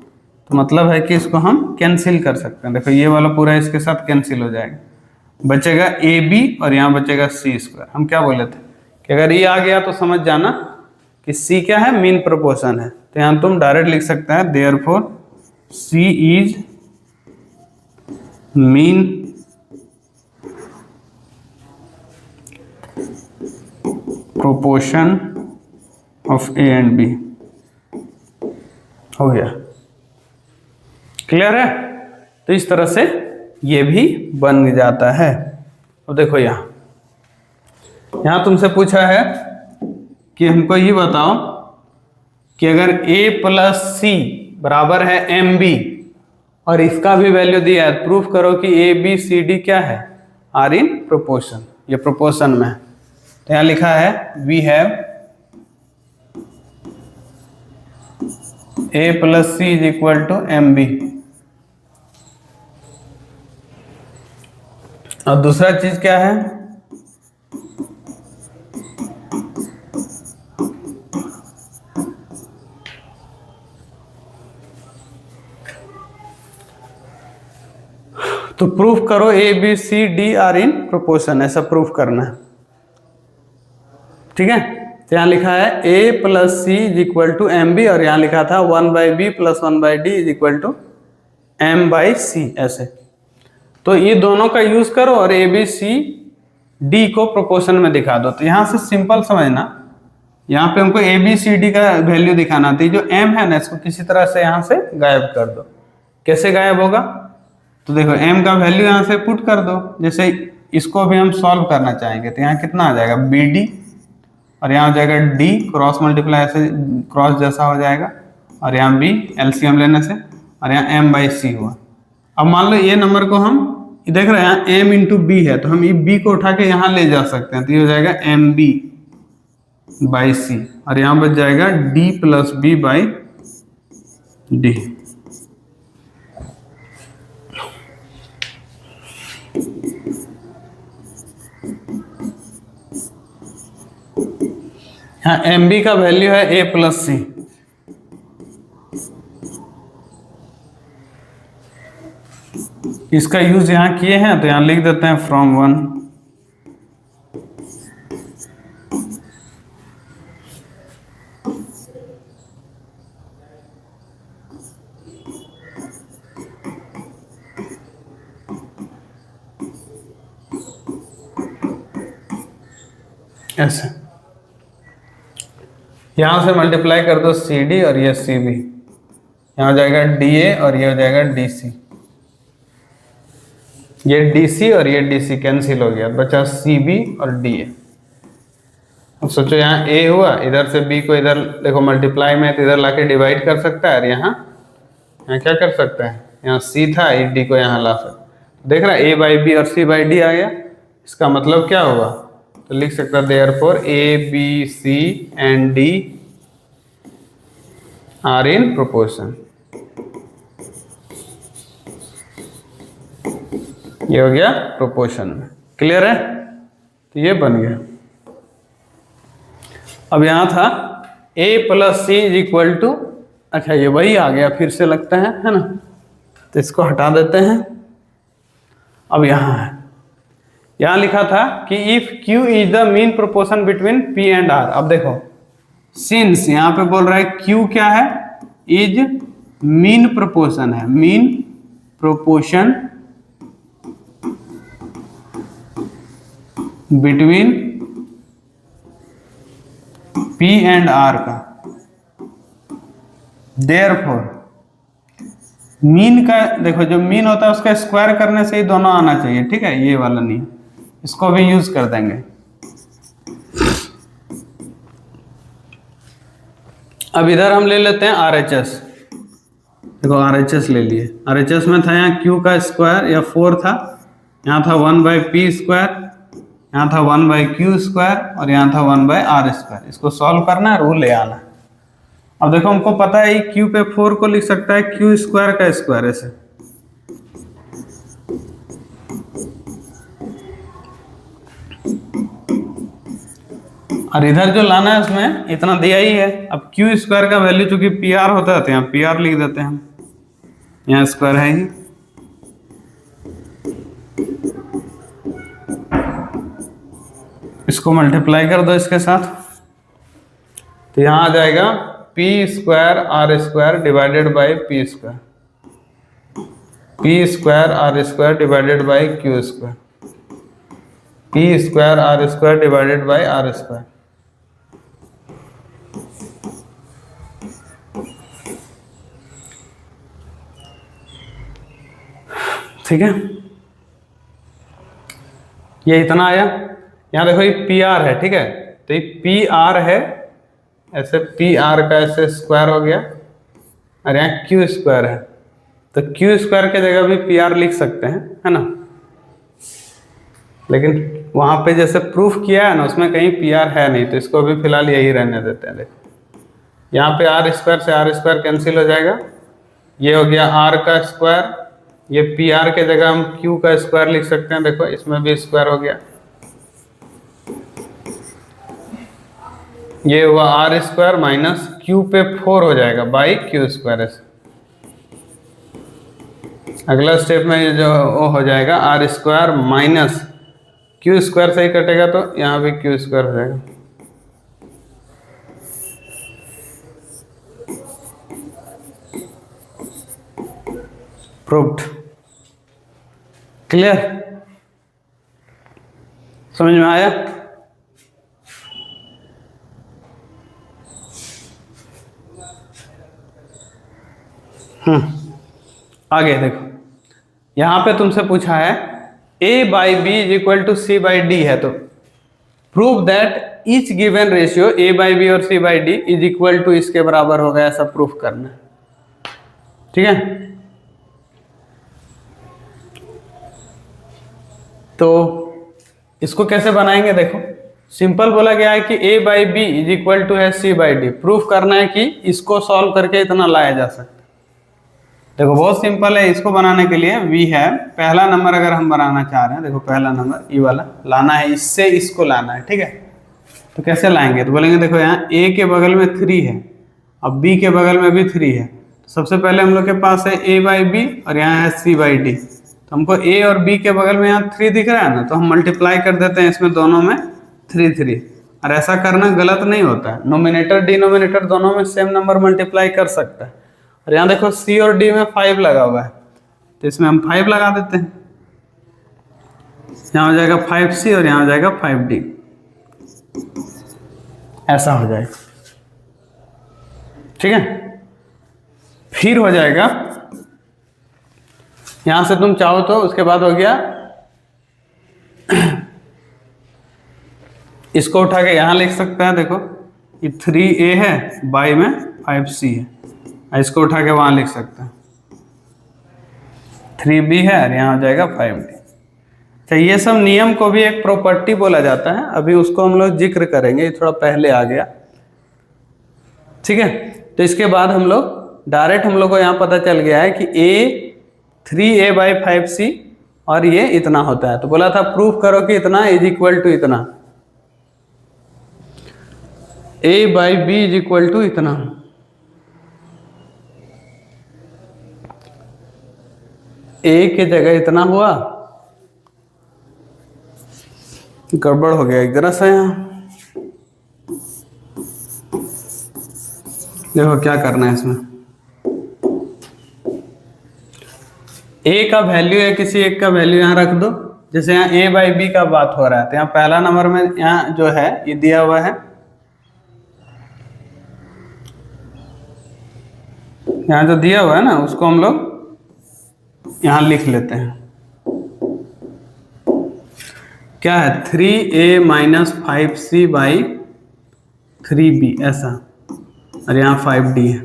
मतलब है कि इसको हम कैंसिल कर सकते हैं। देखो ये वाला पूरा इसके साथ कैंसिल हो जाएगा, बचेगा ए बी और यहाँ बचेगा सी स्क्वायर। हम क्या बोले थे कि अगर ये आ गया तो समझ जाना कि सी क्या है, मीन प्रोपोर्शन है। तो यहाँ तुम डायरेक्ट लिख सकते हैं therefore C is mean proportion of A and B. हो गया, क्लियर है। तो इस तरह से ये भी बन जाता है। तो देखो यहाँ तुमसे पूछा है कि हमको ये बताओ कि अगर a प्लस सी बराबर है एम बी और इसका भी वैल्यू दिया है, प्रूफ करो कि ए बी सी डी क्या है, आर इन प्रोपोर्शन, ये प्रोपोर्शन में है। तो यहाँ लिखा है we have a plus C is equal to M B. और दूसरा चीज क्या है, तो प्रूफ करो A B C D are in proportion, ऐसा प्रूफ करना है, ठीक है। तो यहाँ लिखा है a plus C is equal to M B, और यहाँ लिखा था 1/b plus 1/d is equal to m/c ऐसे। तो ये दोनों का यूज करो और ए बी सी डी को प्रोपोर्शन में दिखा दो। तो यहाँ से सिंपल समझना, यहाँ पे हमको ए बी सी डी का वैल्यू दिखाना थी, जो m है ना इसको किसी तरह से यहाँ से गायब कर दो। कैसे गायब होगा, तो देखो m का वैल्यू यहाँ से पुट कर दो। जैसे इसको भी हम सॉल्व करना चाहेंगे तो यहाँ कितना आ जाएगा बी डी, और यहाँ हो जाएगा d क्रॉस मल्टीप्लाई ऐसे क्रॉस जैसा हो जाएगा, और यहाँ b एलसीएम लेने से, और यहाँ m/c हुआ। अब मान लो ये नंबर को हम देख रहे हैं यहाँ m इंटू बी है, तो हम ये b को उठा के यहाँ ले जा सकते हैं, तो ये हो जाएगा mb/c, और यहाँ बच जाएगा d प्लस b/d। हाँ mb का वैल्यू है a प्लस सी, इसका यूज यहाँ किए हैं तो यहाँ लिख देते हैं फ्रॉम 1 ऐसे। यहाँ से मल्टीप्लाई कर दो सी डी और ये सी बी, यहाँ हो जाएगा डी ए और ये हो जाएगा डी सी। ये DC और ये DC कैंसिल हो गया, बचा CB और DA। अब सोचो यहाँ A हुआ, इधर से B को इधर देखो मल्टीप्लाई में तो इधर लाके डिवाइड कर सकता है, और यहाँ क्या कर सकता है, यहाँ C था, D को यहाँ ला सकता है। देख रहा है A/B और C/D आ गया। इसका मतलब क्या होगा, तो लिख सकता है therefore A, B, C and D are in proportion. ये हो गया प्रोपोर्शन में। क्लियर है, तो ये बन गया। अब यहां था A + C = अच्छा ये वही आ गया फिर से लगता है ना, तो इसको हटा देते हैं। अब यहां है, यहां लिखा था कि if Q is the mean proportion between P and R। अब देखो सिंस यहां पे बोल रहा है Q क्या है, इज मीन प्रोपोर्शन है, mean proportion between P and R का। देयरफॉर मीन का देखो, जो मीन होता है उसका स्क्वायर करने से ही दोनों आना चाहिए, ठीक है, ये वाला नहीं, इसको भी यूज कर देंगे। अब इधर हम ले लेते हैं RHS। देखो RHS ले लिए, RHS में था यहाँ Q का स्क्वायर या 4 था, यहाँ था 1/P², यहाँ था 1/Q² और यहाँ था 1/R²। इसको सॉल्व करना है, रूल ले आना। अब देखो हमको पता है Q पे 4 को लिख सकता है Q² का स्क्वायर ऐसे, और इधर जो लाना है उसमें इतना दिया ही है। अब Q² का वैल्यू चूंकि PR होता है तो यहाँ PR लिख देते हैं हम, यहाँ स्क्वायर है ही। इसको मल्टीप्लाई कर दो इसके साथ, तो यहाँ आ जाएगा P² R² divided by P², P² R² divided by Q², P² R² divided by R²। ठीक है, ये इतना आया। यहाँ देखो ये PR है, ठीक है, तो ये PR है ऐसे, PR का ऐसे स्क्वायर हो गया, और यहाँ Q² है, तो Q² के जगह भी PR लिख सकते हैं, है ना, लेकिन वहां पे जैसे प्रूफ किया है ना उसमें कहीं PR है नहीं, तो इसको भी फिलहाल यही रहने देते हैं। देखो यहाँ पे R² से R² कैंसिल हो जाएगा, ये हो गया R का स्क्वायर, ये PR के जगह हम Q का स्क्वायर लिख सकते हैं, देखो इसमें भी स्क्वायर हो गया, ये हुआ R² माइनस Q पे 4 हो जाएगा बाई Q²। अगला स्टेप में ये जो वो हो जाएगा R² माइनस Q² से ही कटेगा, तो यहाँ भी Q² हो जाएगा। प्रूव्ड। क्लियर, समझ में आया? आगे देखो, यहां पे तुमसे पूछा है A/B = C/D है, तो prove that each given ratio A/B और C/D = इसके बराबर होगा, ऐसा प्रूफ करना है। ठीक है, तो इसको कैसे बनाएंगे, देखो सिंपल बोला गया है कि A/B = है C/D। प्रूफ करना है कि इसको सॉल्व करके इतना लाया जा सकता है। देखो बहुत सिंपल है, इसको बनाने के लिए V है, पहला नंबर अगर हम बनाना चाह रहे हैं, देखो पहला नंबर ये वाला लाना है, इससे इसको लाना है, ठीक है, तो कैसे लाएंगे, तो बोलेंगे देखो यहाँ A के बगल में 3 है, अब B के बगल में भी 3 है, तो सबसे पहले हम लोग के पास है A/B और यहाँ है C/D, तो हमको A और B के बगल में यहाँ 3 दिख रहा है ना, तो हम मल्टीप्लाई कर देते हैं इसमें दोनों में 3। और ऐसा करना गलत नहीं होता है, नोमिनेटर डिनोमिनेटर दोनों में सेम नंबर मल्टीप्लाई कर सकता है। और यहाँ देखो C और D में 5 लगा हुआ है, तो इसमें हम 5 लगा देते हैं, यहाँ हो जाएगा 5C और यहाँ हो जाएगा 5D, ऐसा हो जाएगा। ठीक है, फिर हो जाएगा यहाँ से तुम चाहो तो उसके बाद हो गया इसको उठा के यहाँ लिख सकते हैं, देखो ये 3a है, बाई में 5c है, इसको उठा के वहाँ लिख सकते हैं, 3b है और यहाँ हो जाएगा 5d। तो ये सब नियम को भी एक प्रॉपर्टी बोला जाता है, अभी उसको हम लोग जिक्र करेंगे, ये थोड़ा पहले आ गया, ठीक है। तो इसके बाद हम लोग डायरेक्ट, हम लोग को यहाँ पता चल गया है कि a 3a/5c और ये इतना होता है। तो बोला था प्रूफ करो कि इतना इज इक्वल टू इतना, a/b इज इक्वल टू इतना। a के जगह इतना हुआ, गड़बड़ हो गया एक जरा सा यहाँ, देखो क्या करना है इसमें। a का वैल्यू है, किसी एक का वैल्यू यहाँ रख दो, जैसे यहाँ a/b का बात हो रहा है, तो यहाँ पहला नंबर में यहाँ जो है ये दिया हुआ है, यहाँ जो दिया हुआ है ना उसको हम लोग यहाँ लिख लेते हैं, क्या है 3a-5c/3b ऐसा, और यहाँ 5d है।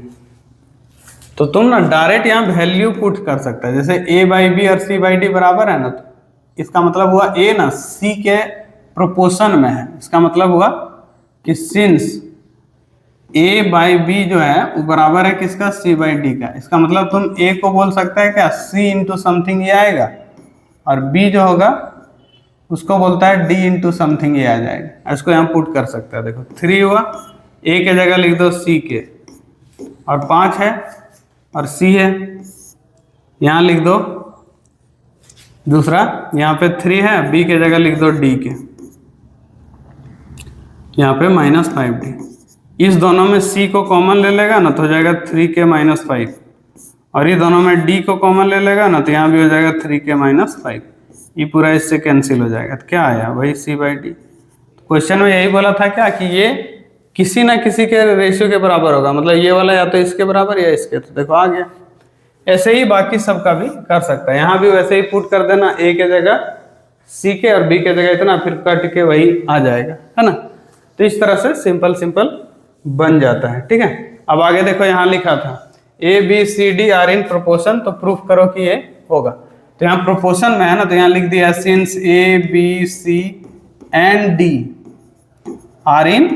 तो तुम ना डायरेक्ट यहाँ वैल्यू पुट कर सकते हैं, जैसे a/b और c/d बराबर है ना, तो इसका मतलब हुआ a ना c के प्रोपोर्शन में है, इसका मतलब हुआ कि सिंस a/b जो है वो बराबर है किसका, c/d का। इसका मतलब तुम a को बोल सकते हैं क्या, c इंटू समथिंग ये आएगा, और b जो होगा उसको बोलता है d इंटू समथिंग ये आ जाएगा। इसको यहाँ पुट कर सकते हैं, देखो 3 हुआ, a के जगह लिख दो c के, और 5 है और c है, यहाँ लिख दो दूसरा, यहाँ पे 3 है, b के जगह लिख दो d के, यहाँ पे -5d। इस दोनों में c को कॉमन ले लेगा ना तो हो जाएगा 3k - 5, और ये दोनों में d को कॉमन ले लेगा ना तो यहाँ भी हो जाएगा 3k - 5, ये पूरा इससे कैंसिल हो जाएगा। तो क्या आया, वही c/d। क्वेश्चन में यही बोला था क्या कि ये किसी ना किसी के रेशियो के बराबर होगा, मतलब ये वाला या तो इसके बराबर या इसके, तो देखो आ गया। ऐसे ही बाकी सब का भी कर सकता है, यहाँ भी वैसे ही पुट कर देना, a के जगह c के और b के जगह इतना, फिर कट के वही आ जाएगा, है ना। तो इस तरह से सिंपल बन जाता है, ठीक है। अब आगे देखो, यहाँ लिखा था a b c d are in proportion, तो प्रूफ करो कि ये होगा। तो यहाँ प्रोपोर्शन में है ना, तो यहाँ लिख दिया since a b c and d are in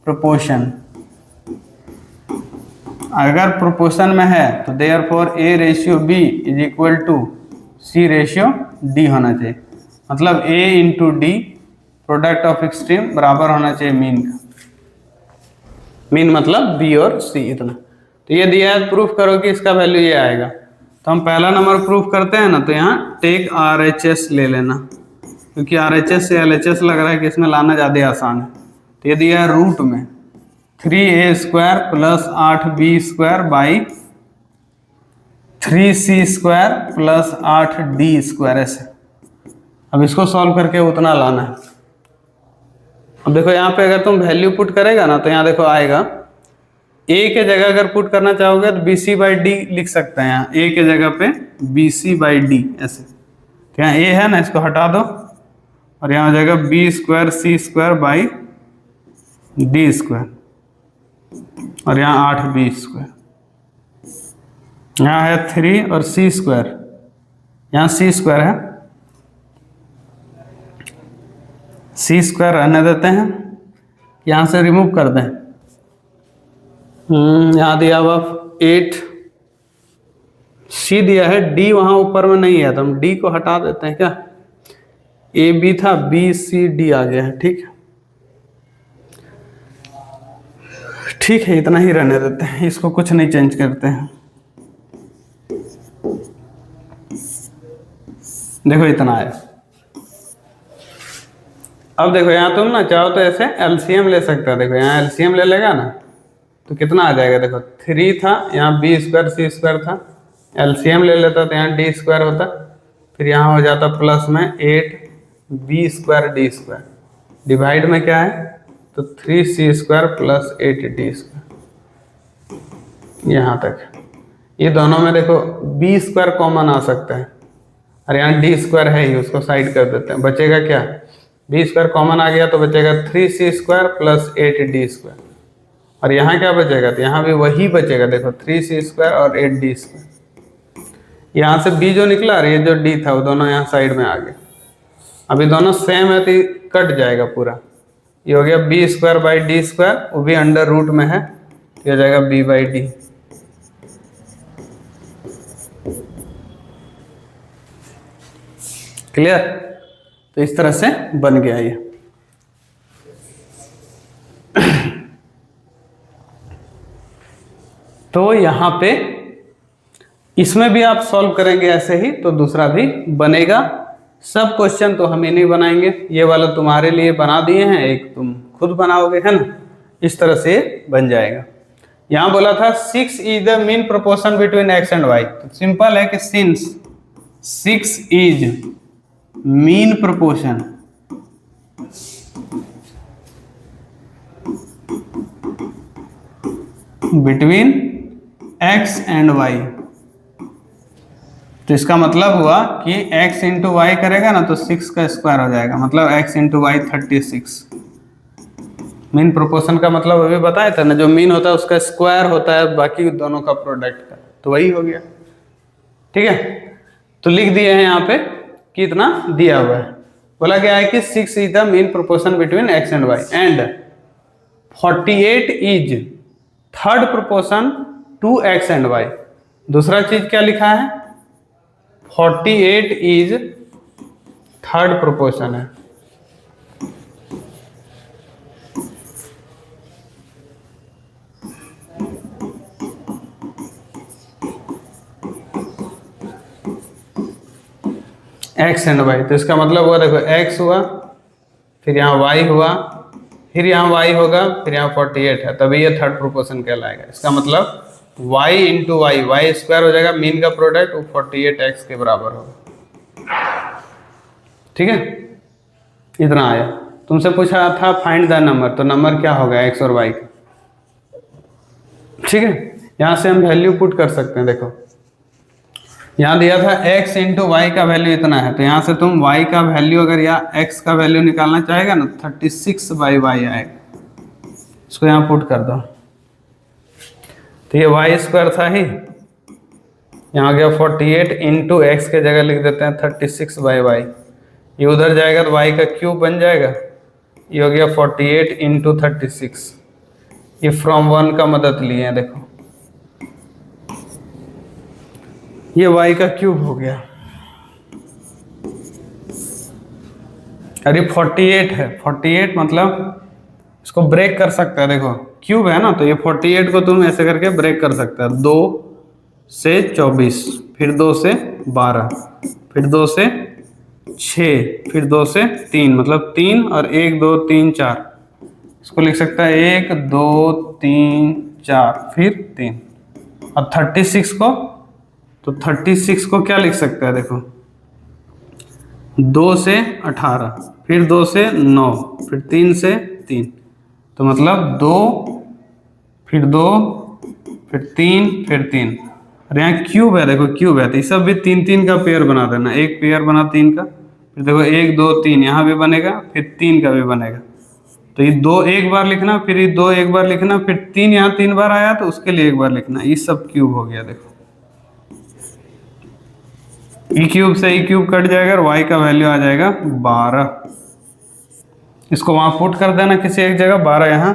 proportion. अगर प्रोपोर्शन में है तो therefore a ratio b is equal to c ratio d होना चाहिए, मतलब a into d product of extreme बराबर होना चाहिए मीन का। मीन मतलब b और c इतना। तो ये दिया है, प्रूफ करो कि इसका वैल्यू ये आएगा। तो हम पहला नंबर प्रूफ करते हैं ना, तो यहाँ टेक RHS ले लेना, क्योंकि RHS से LHS लग रहा है कि इसमें लाना ज़्यादा आसान है। तो ये दिया है रूट में 3a² + 8b² / 3c² + 8d², ऐसे। अब इसको सॉल्व करके उतना लाना है। अब देखो यहाँ पे अगर तुम वैल्यू पुट करेगा ना तो यहाँ देखो आएगा, a के जगह अगर पुट करना चाहोगे तो bc/d लिख सकते हैं, यहाँ a के जगह पे bc/d ऐसे। तो यहाँ a है ना, इसको हटा दो और यहाँ हो जाएगा b² c² / d², और यहाँ 8b²। यहाँ है 3 और c², यहाँ c² है, c² रहने देते हैं, यहाँ से रिमूव कर दें। यहाँ दिया हुआ 8, c दिया है, d वहाँ ऊपर में नहीं है तो हम d को हटा देते हैं क्या, a b था, b c d आ गया है, ठीक है। ठीक है, इतना ही रहने देते हैं, इसको कुछ नहीं चेंज करते हैं। देखो इतना है। अब देखो यहाँ तुम ना चाहो तो ऐसे एलसीएम ले सकते हो, देखो यहाँ एलसीएम ले लेगा ना तो कितना आ जाएगा, देखो 3 था, यहाँ b² c² था, एलसीएम ले लेता तो यहाँ d² होता, फिर यहाँ हो जाता प्लस में 8b² d², डिवाइड में क्या है तो 3c² + 8d², यहाँ तक। ये दोनों में देखो b² कॉमन आ सकता है, और यहाँ डी स्क्वायर है ही, उसको साइड कर देते हैं, बचेगा क्या, बी स्क्वायर कॉमन आ गया तो बचेगा 3c square plus 8d square. और यहाँ क्या बचेगा, तो यहाँ भी वही बचेगा, देखो 3c स्क्वायर और 8d स्क्वायर। यहाँ से b जो निकला और ये जो d था वो दोनों यहाँ साइड में आ गए। अभी दोनों सेम है तो ये कट जाएगा पूरा, ये हो गया B square by D square, वो भी अंडर रूट में है, ये हो जाएगा b बाई डी। क्लियर, तो इस तरह से बन गया ये। तो यहां पे इसमें भी आप सॉल्व करेंगे ऐसे ही तो दूसरा भी बनेगा। सब क्वेश्चन तो हम ही नहीं बनाएंगे, ये वाला तुम्हारे लिए बना दिए हैं, एक तुम खुद बनाओगे, है ना, इस तरह से बन जाएगा। यहां बोला था 6 is the mean proportion between x and y, तो सिंपल है कि since 6 is mean proportion between x and y, तो इसका मतलब हुआ कि x इंटू वाई करेगा ना तो 6 का स्क्वायर हो जाएगा, मतलब x into Y 36। Mean proportion का मतलब अभी बताया था ना, जो मीन होता है उसका स्क्वायर होता है बाकी दोनों का प्रोडक्ट का, तो वही हो गया। ठीक है, तो लिख दिए हैं यहाँ पे कि इतना दिया हुआ है। बोला गया है कि 6 is the mean proportion between x and y and 48 is third proportion to x and y। दूसरा चीज क्या लिखा है, 48 इज थर्ड प्रोपोर्शन है। x एंड y, तो इसका मतलब हुआ देखो x हुआ, फिर यहाँ y हुआ, फिर यहाँ y होगा, फिर यहाँ 48 है, तभी ये थर्ड प्रोपोर्शन कहलाएगा। इसका मतलब y into Y, Y square हो जाएगा, मीन का प्रोडक्ट वो 48x के बराबर होगा। ठीक है, इतना आया। तुमसे पूछा था फाइंड द नंबर, तो नंबर क्या होगा x और y का। ठीक है, यहाँ से हम वैल्यू पुट कर सकते हैं। देखो यहाँ दिया था x इंटू वाई का वैल्यू इतना है, तो यहाँ से तुम y का वैल्यू अगर या x का वैल्यू निकालना चाहेगा ना 36 बाई वाई आएगा, इसको यहाँ पुट कर दो, तो ये वाई स्क्वायर था ही, यहाँ गया 48 इंटू एक्स के जगह लिख देते हैं 36 बाई वाई, ये उधर जाएगा तो वाई का क्यूब बन जाएगा, ये हो गया 48 इंटू 36। ये फ्रॉम 1 का मदद लिए हैं, देखो ये y का क्यूब हो गया, अरे 48 है, 48 मतलब इसको ब्रेक कर सकता है, देखो क्यूब है ना, तो ये 48 को तुम ऐसे करके ब्रेक कर सकता है, 2 से 24, फिर 2 से 12, फिर 2 से 6, फिर 2 से 3, मतलब 3 और 1 2 3 4, इसको लिख सकता है 1 2 3 4 फिर 3। और 36 को, तो 36 को क्या लिख सकता है, देखो 2 से 18, फिर 2 से 9, फिर 3 से 3, तो मतलब 2 फिर 2 फिर 3 फिर 3, और यहाँ क्यूब है, देखो क्यूब है, तो ये सब भी 3 3 का पेयर बना देना, एक पेयर बना 3 का, फिर देखो 1 2 3 यहाँ भी बनेगा, फिर 3 का भी बनेगा, तो ये 2 एक बार लिखना, फिर ये 2 एक बार लिखना, फिर 3 यहाँ 3 बार आया तो उसके लिए एक बार लिखना, ये सब क्यूब हो गया। देखो ई क्यूब से ई क्यूब कट जाएगा और वाई का वैल्यू आ जाएगा 12, इसको वहां पुट कर देना किसी एक जगह, 12 यहाँ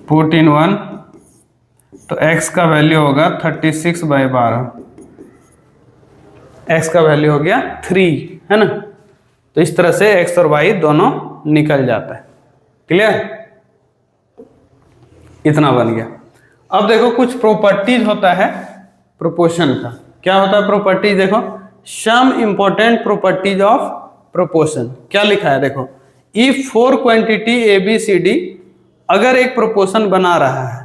पुट इन 1, तो x का वैल्यू होगा 36 बाई 12, x का वैल्यू हो गया 3, है ना। तो इस तरह से x और y दोनों निकल जाता है। क्लियर, इतना बन गया। अब देखो कुछ प्रॉपर्टीज होता है प्रोपोर्शन का। क्या होता है प्रॉपर्टीज, देखो some important properties of proportion. क्या लिखा है, देखो if 4 quantity A B C D अगर एक प्रोपोर्शन बना रहा है,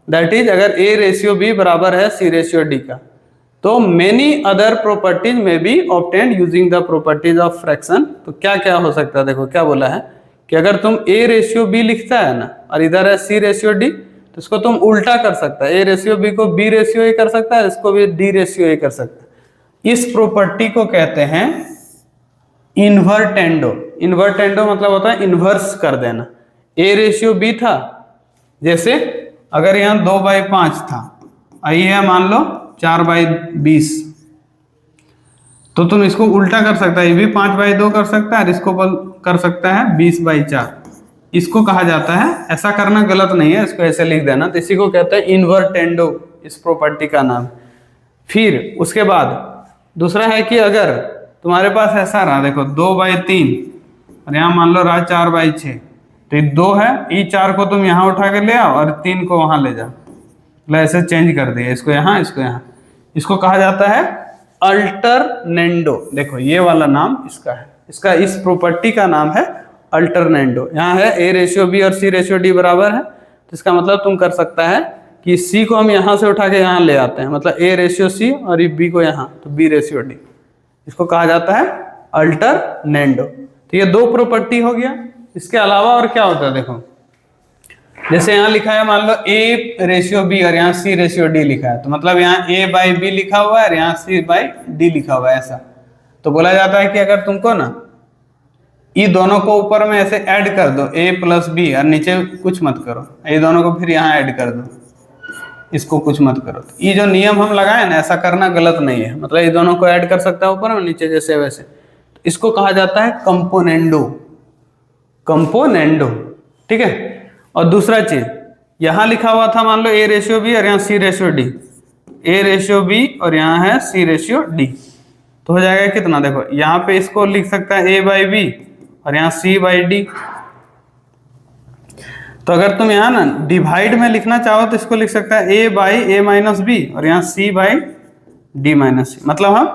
दैट इज अगर a रेशियो b बराबर है c रेशियो d का, तो many other properties may be obtained using the properties of fraction. तो क्या क्या हो सकता है, देखो क्या बोला है कि अगर तुम a रेशियो b लिखता है ना और इधर है c रेशियो d, तो इसको तुम उल्टा कर सकता है, a रेशियो b को b रेशियो a कर सकता है, इसको भी d रेशियो a कर सकता है। इस प्रॉपर्टी को कहते हैं इन्वर्टेंडो। इन्वर्टेंडो मतलब होता है इन्वर्स कर देना। ए रेशियो बी था, जैसे अगर यहाँ 2/5 था, आई है मान लो 4/20, तो तुम इसको उल्टा कर सकता है, ये भी 5/2 कर सकता है और इसको कर सकता है 20/4। इसको कहा जाता है, ऐसा करना गलत नहीं है, इसको ऐसे लिख देना, तो इसी को कहते हैं इन्वर्टेंडो, इस प्रॉपर्टी का नाम। फिर उसके बाद दूसरा है कि अगर तुम्हारे पास ऐसा रहा, देखो 2/3 और यहाँ मान लो रहा 4/6, तो ये 2 है, ये 4 को तुम यहाँ उठा के ले आओ और 3 को वहां ले जाओ, मतलब ऐसे चेंज कर दिया, इसको यहाँ इसको यहाँ। इसको कहा जाता है अल्टरनेंडो। देखो ये वाला नाम इसका है, इसका इस प्रॉपर्टी का नाम है अल्टरनेंडो। यहाँ है ए रेशियो बी और सी रेशियो डी बराबर है, तो इसका मतलब तुम कर सकता है कि सी को हम यहाँ से उठा के यहाँ ले आते हैं, मतलब ए रेशियो सी और ये बी को यहाँ, तो बी रेशियो डी। इसको कहा जाता है अल्टरनेंडो। तो ये 2 प्रॉपर्टी हो गया। इसके अलावा और क्या होता है, देखो जैसे यहाँ लिखा है मान लो ए रेशियो बी और यहाँ सी रेशियो डी लिखा है, तो मतलब यहाँ A/B लिखा हुआ है और यहाँ C/D लिखा हुआ है, ऐसा। तो बोला जाता है कि अगर तुमको ना ये दोनों को ऊपर में ऐसे ऐड कर दो, A + B, और नीचे कुछ मत करो, ये दोनों को फिर यहाँ ऐड कर दो, इसको कुछ मत करो। तो ये जो नियम हम लगाए ना, ऐसा करना गलत नहीं है, मतलब ये दोनों को ऐड कर सकता है ऊपर और नीचे जैसे वैसे। तो इसको कहा जाता है कंपोनेंडो, कंपोनेंडो, ठीक है। और दूसरा चीज यहाँ लिखा हुआ था मान लो ए रेशियो बी और यहाँ C ratio D, A ratio B और यहाँ है सी रेशियो डी, तो हो जाएगा कितना, देखो यहाँ पे इसको लिख सकता है A/B और यहाँ C/D। तो अगर तुम यहाँ ना डिवाइड में लिखना चाहो तो इसको लिख सकता है A/A-B और यहाँ C/D-C, मतलब हम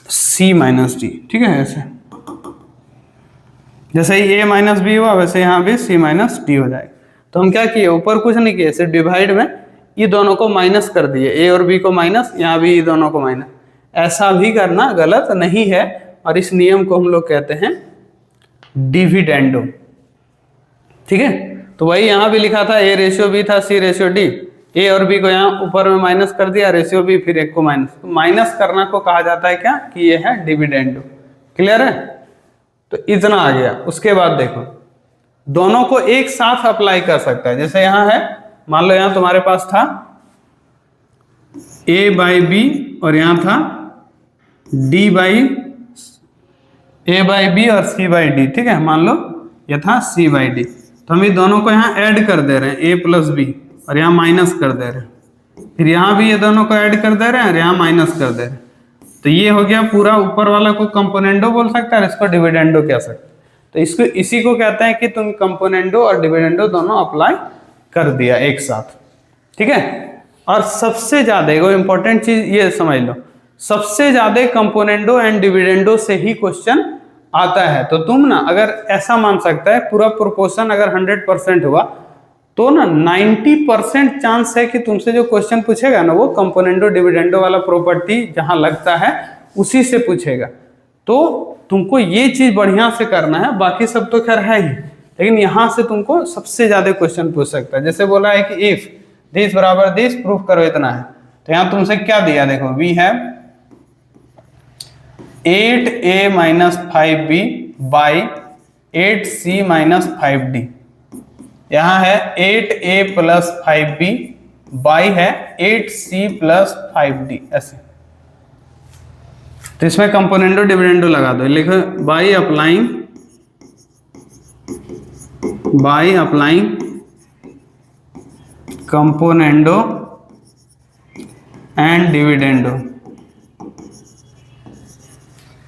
C-D, ठीक है। ऐसे जैसे ही A-B हुआ वैसे यहाँ भी C-D हो जाएगा। तो हम क्या किए, ऊपर कुछ नहीं किए, सिर्फ डिवाइड में ये दोनों को माइनस कर दिए, ए और बी को माइनस, यहाँ भी ये दोनों को माइनस। ऐसा भी करना गलत नहीं है, और इस नियम को हम लोग कहते हैं डिविडेंडो, ठीक है। तो वही यहाँ भी लिखा था, ए रेशियो बी था, सी रेशियो डी, ए और बी को यहाँ ऊपर में माइनस कर दिया, रेशियो बी, फिर एक को माइनस। तो माइनस करना को कहा जाता है क्या, कि ये है डिविडेंडो। क्लियर है, तो इतना आ गया। उसके बाद देखो दोनों को एक साथ अप्लाई कर सकता है। जैसे यहाँ है, मान लो यहाँ तुम्हारे पास था A/B और यहाँ था A/B और C/D, ठीक है। मान लो ये था C/D, तो हम ये दोनों को यहाँ ऐड कर दे रहे हैं, A + B, और यहाँ माइनस कर दे रहे हैं, फिर यहाँ भी ये दोनों को ऐड कर दे रहे हैं और यहाँ माइनस कर दे रहे हैं। तो ये हो गया पूरा, ऊपर वाला को कंपोनेंडो बोल सकता है और इसको डिविडेंडो कह सकते हैं। तो इसको इसी को कहते हैं कि तुम कंपोनेंडो और डिविडेंडो दोनों अप्लाई कर दिया एक साथ, ठीक है। और सबसे ज्यादा एगो इंपॉर्टेंट चीज ये समझ लो, सबसे ज्यादा कंपोनेंडो एंड डिविडेंडो से ही क्वेश्चन आता है। तो तुम ना अगर ऐसा मान सकता है, पूरा प्रोपोर्शन अगर 100% हुआ तो ना 90% चांस है कि तुमसे जो क्वेश्चन पूछेगा ना, वो कंपोनेंडो डिविडेंडो वाला प्रॉपर्टी जहां लगता है उसी से पूछेगा। तो तुमको ये चीज बढ़िया से करना है, बाकी सब तो खैर है ही, लेकिन यहां से तुमको सबसे ज्यादा क्वेश्चन पूछ सकता है। जैसे बोला है कि इफ दिस बराबर दिस प्रूफ करो, इतना है। तो यहां तुमसे क्या दिया, देखो we have 8A - 5B by 8C - 5D। यहाँ है 8A + 5B बाई है 8C + 5D, ऐसे। तो इसमें कंपोनेंडो डिविडेंडो लगा दो, लिखो by applying componendo and dividendo.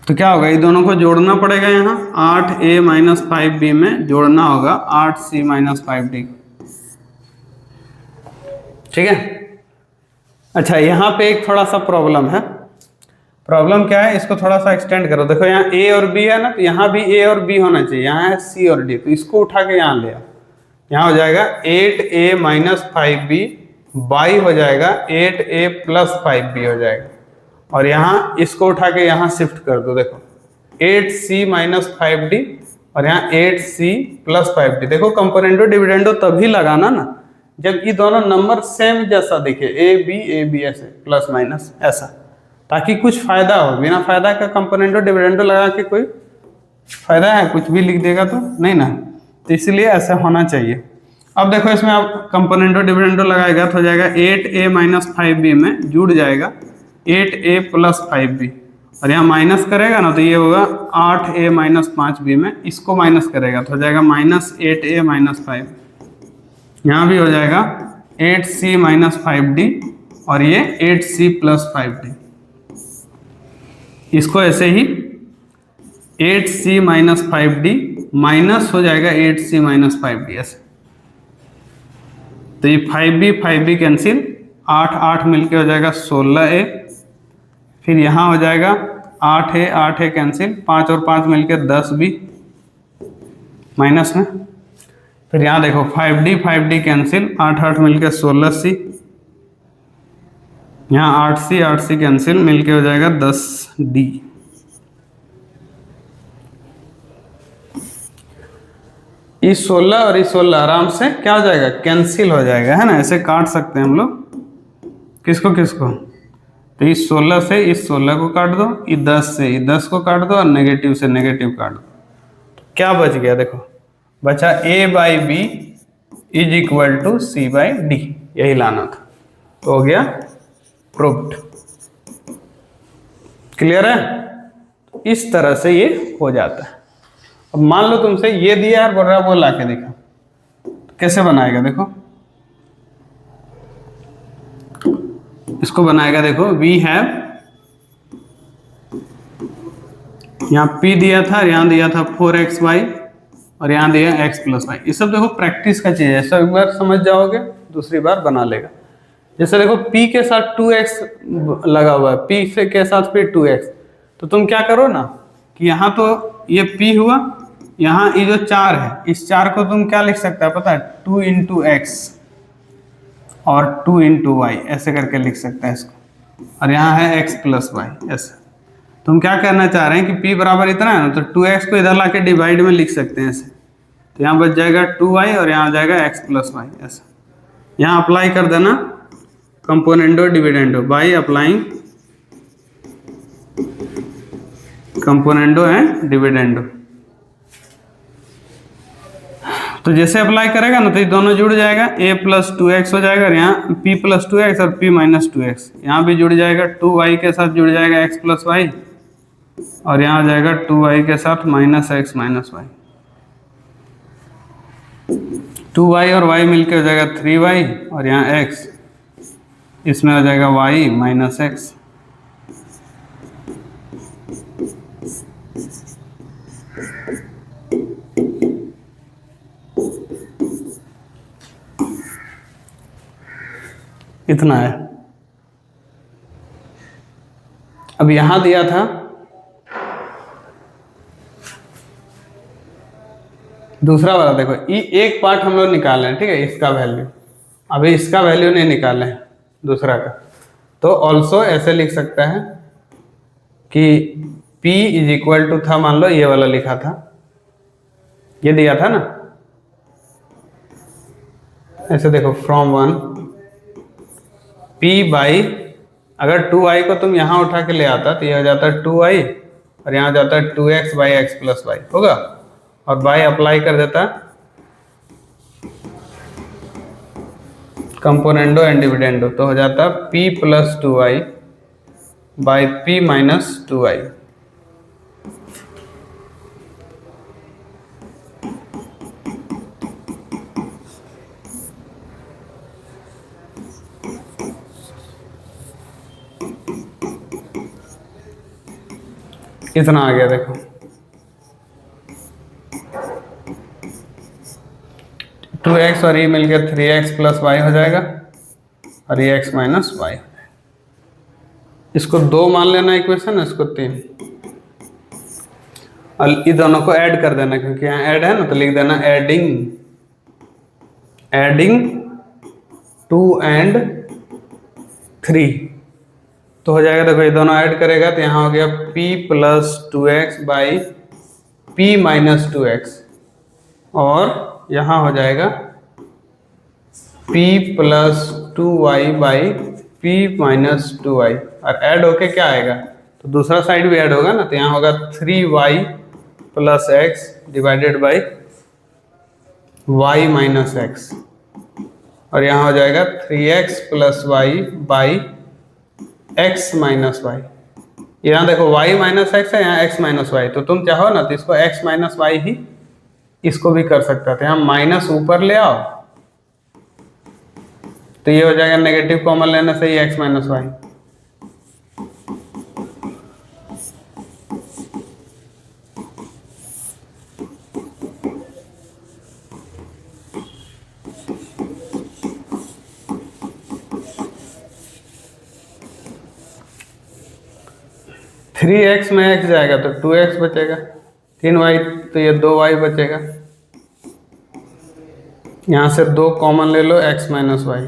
तो क्या होगा, ये दोनों को जोड़ना पड़ेगा, यहाँ 8A - 5B में जोड़ना होगा 8C - 5D, ठीक है। अच्छा, यहाँ पे एक थोड़ा सा प्रॉब्लम है। प्रॉब्लम क्या है, इसको थोड़ा सा एक्सटेंड करो। देखो यहाँ A और B है ना, तो यहाँ भी A और B होना चाहिए, यहाँ है C और D, तो इसको उठा के यहाँ ले आओ। यहाँ हो जाएगा 8A - 5B बाई हो जाएगा 8A + 5B हो जाएगा, और यहाँ इसको उठा के यहाँ शिफ्ट कर दो। देखो 8C - 5D और यहाँ 8C + 5D। देखो कंपोनेंडो डिविडेंडो तभी लगाना ना जब ये दोनों नंबर सेम जैसा दिखे, A B ऐसे प्लस माइनस ऐसा, ताकि कुछ फायदा हो। बिना फायदा का कंपोनेंटो डिविडेंडो लगा के कोई फायदा है? कुछ भी लिख देगा तो नहीं ना, तो इसलिए ऐसा होना चाहिए। अब देखो इसमें आप कंपोनेंटो डिविडेंडो लगाएगा तो हो जाएगा 8a माइनस 5b में जुड़ जाएगा 8a प्लस 5b, और यहाँ माइनस करेगा ना तो ये होगा 8a माइनस 5b में, इसको माइनस करेगा तो हो जाएगा माइनस 8a माइनस 5। यहाँ भी हो जाएगा 8c माइनस 5d और ये 8c प्लस 5d। इसको ऐसे ही 8c माइनस 5d माइनस हो जाएगा 8c माइनस 5d ऐसे। तो ये 5b कैंसिल, 8 मिलके हो जाएगा 16a, फिर यहाँ हो जाएगा 8a कैंसिल, 5 और 5 मिलके 10b माइनस में। फिर यहाँ देखो 5d कैंसिल, 8 मिलके 16c, यहाँ 8c कैंसिल मिलके हो जाएगा 10d। इस 16 और इस 16 आराम से क्या हो जाएगा, कैंसिल हो जाएगा, है ना। ऐसे काट सकते हैं हम लोग किसको किसको, तो इस 16 से इस 16 को काट दो, इस 10 से इस 10 को काट दो और नेगेटिव से नेगेटिव काट दो। तो क्या बच गया, देखो बचा a/b is equal to c/d, यही लाना था, तो हो गया प्रूव्ड। क्लियर है? इस तरह से ये हो जाता है। अब मान लो तुमसे ये दिया है, बोल रहा है वो ला के दिखा, तो कैसे बनाएगा, देखो इसको बनाएगा। देखो वी हैव, यहाँ p दिया था, यहाँ दिया था 4xy और यहाँ दिया x प्लस वाई। ये सब देखो प्रैक्टिस का चीज है, सब एक बार समझ जाओगे दूसरी बार बना लेगा। जैसे देखो p के साथ 2x लगा हुआ है, p से के साथ फिर 2x, तो तुम क्या करो ना कि यहाँ तो ये p हुआ, यहाँ ये जो 4 है, इस 4 को तुम क्या लिख सकता है पता है, 2 इंटू एक्स और 2 इंटू वाई, ऐसे करके लिख सकता है इसको, और यहाँ है x प्लस वाई ऐसे। तुम क्या करना चाह रहे हैं कि p बराबर इतना है ना, तो 2x को इधर लाके डिवाइड में लिख सकते हैं ऐसे, तो यहाँ बच जाएगा 2y और यहाँ आ जाएगा x प्लस वाई ऐसा। यहाँ अप्लाई कर देना componendo dividendo by applying componendo and dividendo. तो जैसे अप्लाई करेगा ना तो ये दोनों जुड़ जाएगा, a प्लस 2x हो जाएगा, और यहाँ p प्लस 2x और p माइनस 2x, यहाँ भी जुड़ जाएगा, 2y के साथ जुड़ जाएगा x प्लस वाई, और यहाँ आ जाएगा 2y के साथ minus x minus Y. 2y और y मिलके हो जाएगा 3y, और यहाँ x, इसमें हो जाएगा y माइनस x। इतना है। अब यहां दिया था दूसरा वाला, देखो ये एक पार्ट हम लोग निकाले हैं, ठीक है, इसका वैल्यू, अभी इसका वैल्यू नहीं निकाले हैं दूसरा का, तो ऑल्सो ऐसे लिख सकता है कि p इज इक्वल टू था, मान लो ये वाला लिखा था, ये दिया था ना ऐसे, देखो फ्रॉम 1 p बाई, अगर 2y को तुम यहाँ उठा के ले आता तो ये हो जाता है 2y, और यहाँ जाता है 2x by x plus Y होगा, और बाई अप्लाई कर देता कंपोनेंडो एंड डिविडेंडो, तो हो जाता p plus 2y by p minus 2y। इतना आ गया, देखो 2x और ये मिलकर 3x प्लस वाई हो जाएगा, और ये x माइनस वाई। इसको 2 मान लेना इक्वेशन, इसको 3, और ये दोनों को ऐड कर देना, क्योंकि यहाँ ऐड है ना, तो लिख देना एडिंग 2 एंड 3, तो हो जाएगा। देखो ये दोनों ऐड करेगा तो यहाँ हो गया p plus 2x by p minus 2x, और यहाँ हो जाएगा p plus 2y by p minus 2y, और ऐड होके क्या आएगा, तो दूसरा साइड भी ऐड होगा ना, तो यहाँ होगा 3y plus X divided by y minus X, और यहाँ हो जाएगा 3x plus Y by X minus Y. यहाँ देखो y माइनस एक्स है, यहाँ x माइनस वाई, तो तुम चाहो ना तो इसको x माइनस वाई ही इसको भी कर सकता था, यहाँ माइनस ऊपर ले आओ तो ये हो जाएगा नेगेटिव कॉमन लेने से ही x minus Y. Three X में x जाएगा तो 2x बचेगा, 3y तो ये 2y बचेगा, यहाँ से 2 कॉमन ले लो x माइनस वाई।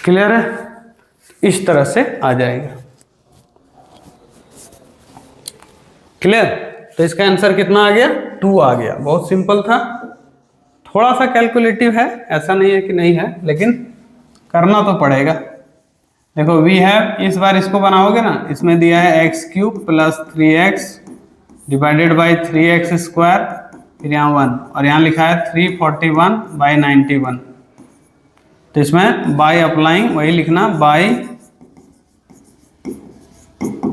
क्लियर है, इस तरह से आ जाएगा। क्लियर, तो इसका आंसर कितना आ गया, 2 आ गया। बहुत सिंपल था, थोड़ा सा कैलकुलेटिव है, ऐसा नहीं है कि नहीं है, लेकिन करना तो पड़ेगा। देखो वी हैव, इस बार इसको बनाओगे ना, इसमें दिया है x cube plus 3x divided by 3x square, फिर यहाँ 1, और यहाँ लिखा है 341 बाई 91, तो इसमें बाई अप्लाइंग वही लिखना,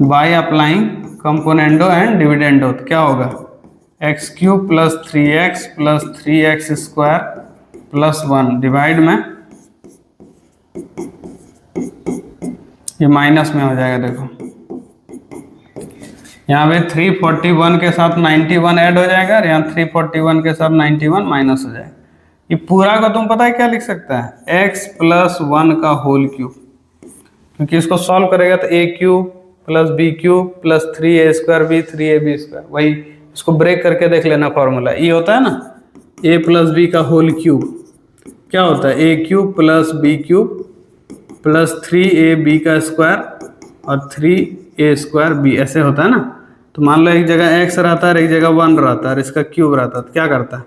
by applying componendo and dividendo, तो क्या होगा x cube plus 3x plus 3x square plus 1 divide में, ये माइनस में हो जाएगा। देखो यहाँ पे 341 के साथ 91 ऐड हो जाएगा, और यहाँ 341 के साथ 91 माइनस हो जाएगा। ये पूरा का तुम पता है क्या लिख सकता है, x प्लस 1 का होल क्यूब, क्योंकि इसको सॉल्व करेगा तो a cube plus b cube plus 3a square b 3ab square, वही इसको ब्रेक करके देख लेना फॉर्मूला, ये होता है ना a प्लस b का होल क्यूब, क्या होता है a cube plus b cube plus 3ab का स्क्वायर और 3a स्क्वायर b, ऐसे होता है ना। तो मान लो एक जगह x रहता है, एक जगह 1 रहता है, और इसका क्यूब रहता है, तो क्या करता है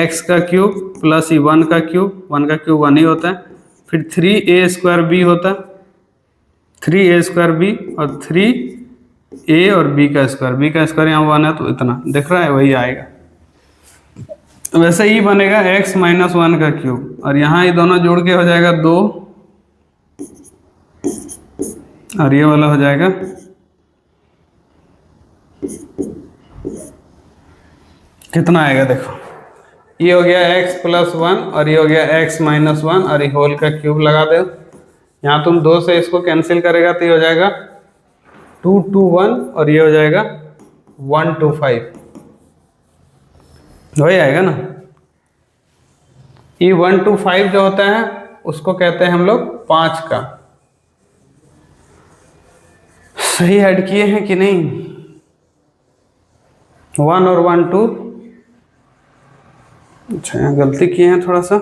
x का क्यूब प्लस 1 का क्यूब, 1 का क्यूब 1 ही होता है, फिर 3a स्क्वायर b होता है, 3a स्क्वायर b और 3a और b का स्क्वायर यहाँ 1 है, तो इतना दिख रहा है, वही आएगा। वैसे ही बनेगा x माइनस 1 का क्यूब, और यहाँ ये दोनों जोड़ के हो जाएगा 2, और ये वाला हो जाएगा कितना आएगा, देखो ये हो गया x प्लस 1 और ये हो गया x माइनस 1, और ये होल का क्यूब लगा दो। यहाँ तुम 2 से इसको कैंसिल करेगा तो ये हो जाएगा 2 2 1, और ये हो जाएगा 1 2 5, वही आएगा ना। ये 1 2 5 जो होता है उसको कहते हैं हम लोग 5 का। सही ऐड किए हैं कि नहीं, 1 और 1 2, अच्छा यहाँ गलती किए हैं थोड़ा सा,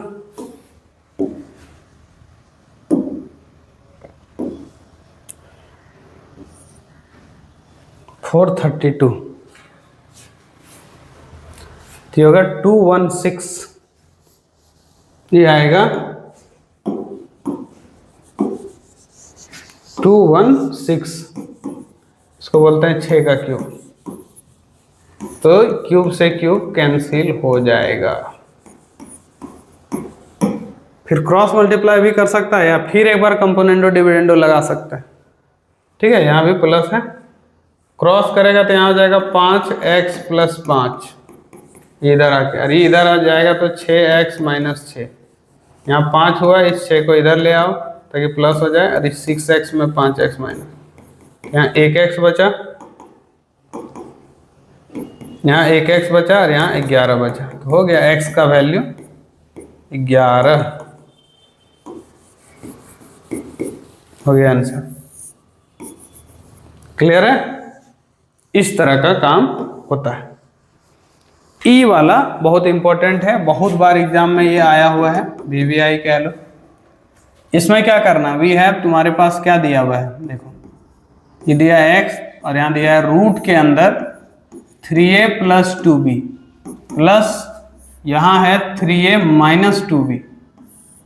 फोर 32, तो होगा 216, ये आएगा 216, इसको बोलते हैं 6 का क्यूब, तो क्यूब से क्यूब कैंसिल हो जाएगा। फिर क्रॉस मल्टीप्लाई भी कर सकता है, या फिर एक बार कंपोनेंडो डिविडेंडो लगा सकता है, ठीक है। यहाँ भी प्लस है, क्रॉस करेगा तो यहाँ हो जाएगा 5x प्लस 5, इधर आके, अरे इधर आ जाएगा तो 6x माइनस 6, यहाँ 5 हुआ, इस 6 को इधर ले आओ ताकि प्लस हो जाए, और इस 6x में 5x माइनस, यहाँ 1x बचा, यहाँ 1x बचा, और यहाँ 11 बचा, तो हो गया x का वैल्यू 11, हो गया आंसर। क्लियर है, इस तरह का काम होता है। ई वाला बहुत इंपॉर्टेंट है, बहुत बार एग्जाम में ये आया हुआ है, VVI कह लो। इसमें क्या करना, वी हैव, तुम्हारे पास क्या दिया हुआ है, देखो ये दिया है x, और यहाँ दिया है रूट के अंदर 3a प्लस 2b प्लस यहाँ है 3a माइनस 2b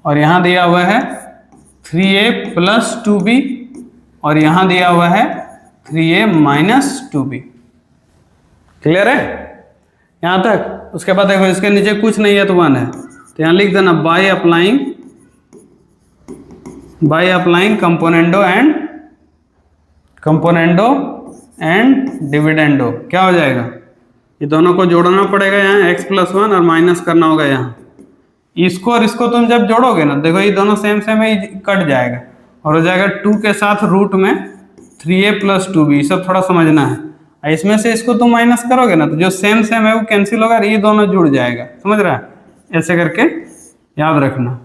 और यहाँ दिया हुआ है 3a प्लस 2b और यहाँ दिया हुआ है 3a माइनस 2b। क्लियर है यहाँ तक? उसके बाद देखो इसके नीचे कुछ नहीं है तो 1 है, तो यहाँ लिख देना by applying componendo and dividendo. क्या हो जाएगा? ये दोनों को जोड़ना पड़ेगा, यहाँ x+1 और माइनस करना होगा यहाँ। इसको और इसको तुम जब जोड़ोगे ना, देखो ये दोनों सेम सेम है, कट जाएगा और हो जाएगा 2 के साथ रूट में 3a प्लस 2b। सब थोड़ा समझना है। इसमें से इसको तुम माइनस करोगे ना तो जो सेम सेम है वो कैंसिल होगा, ये दोनों जुड़ जाएगा। समझ रहा है? ऐसे करके याद रखना,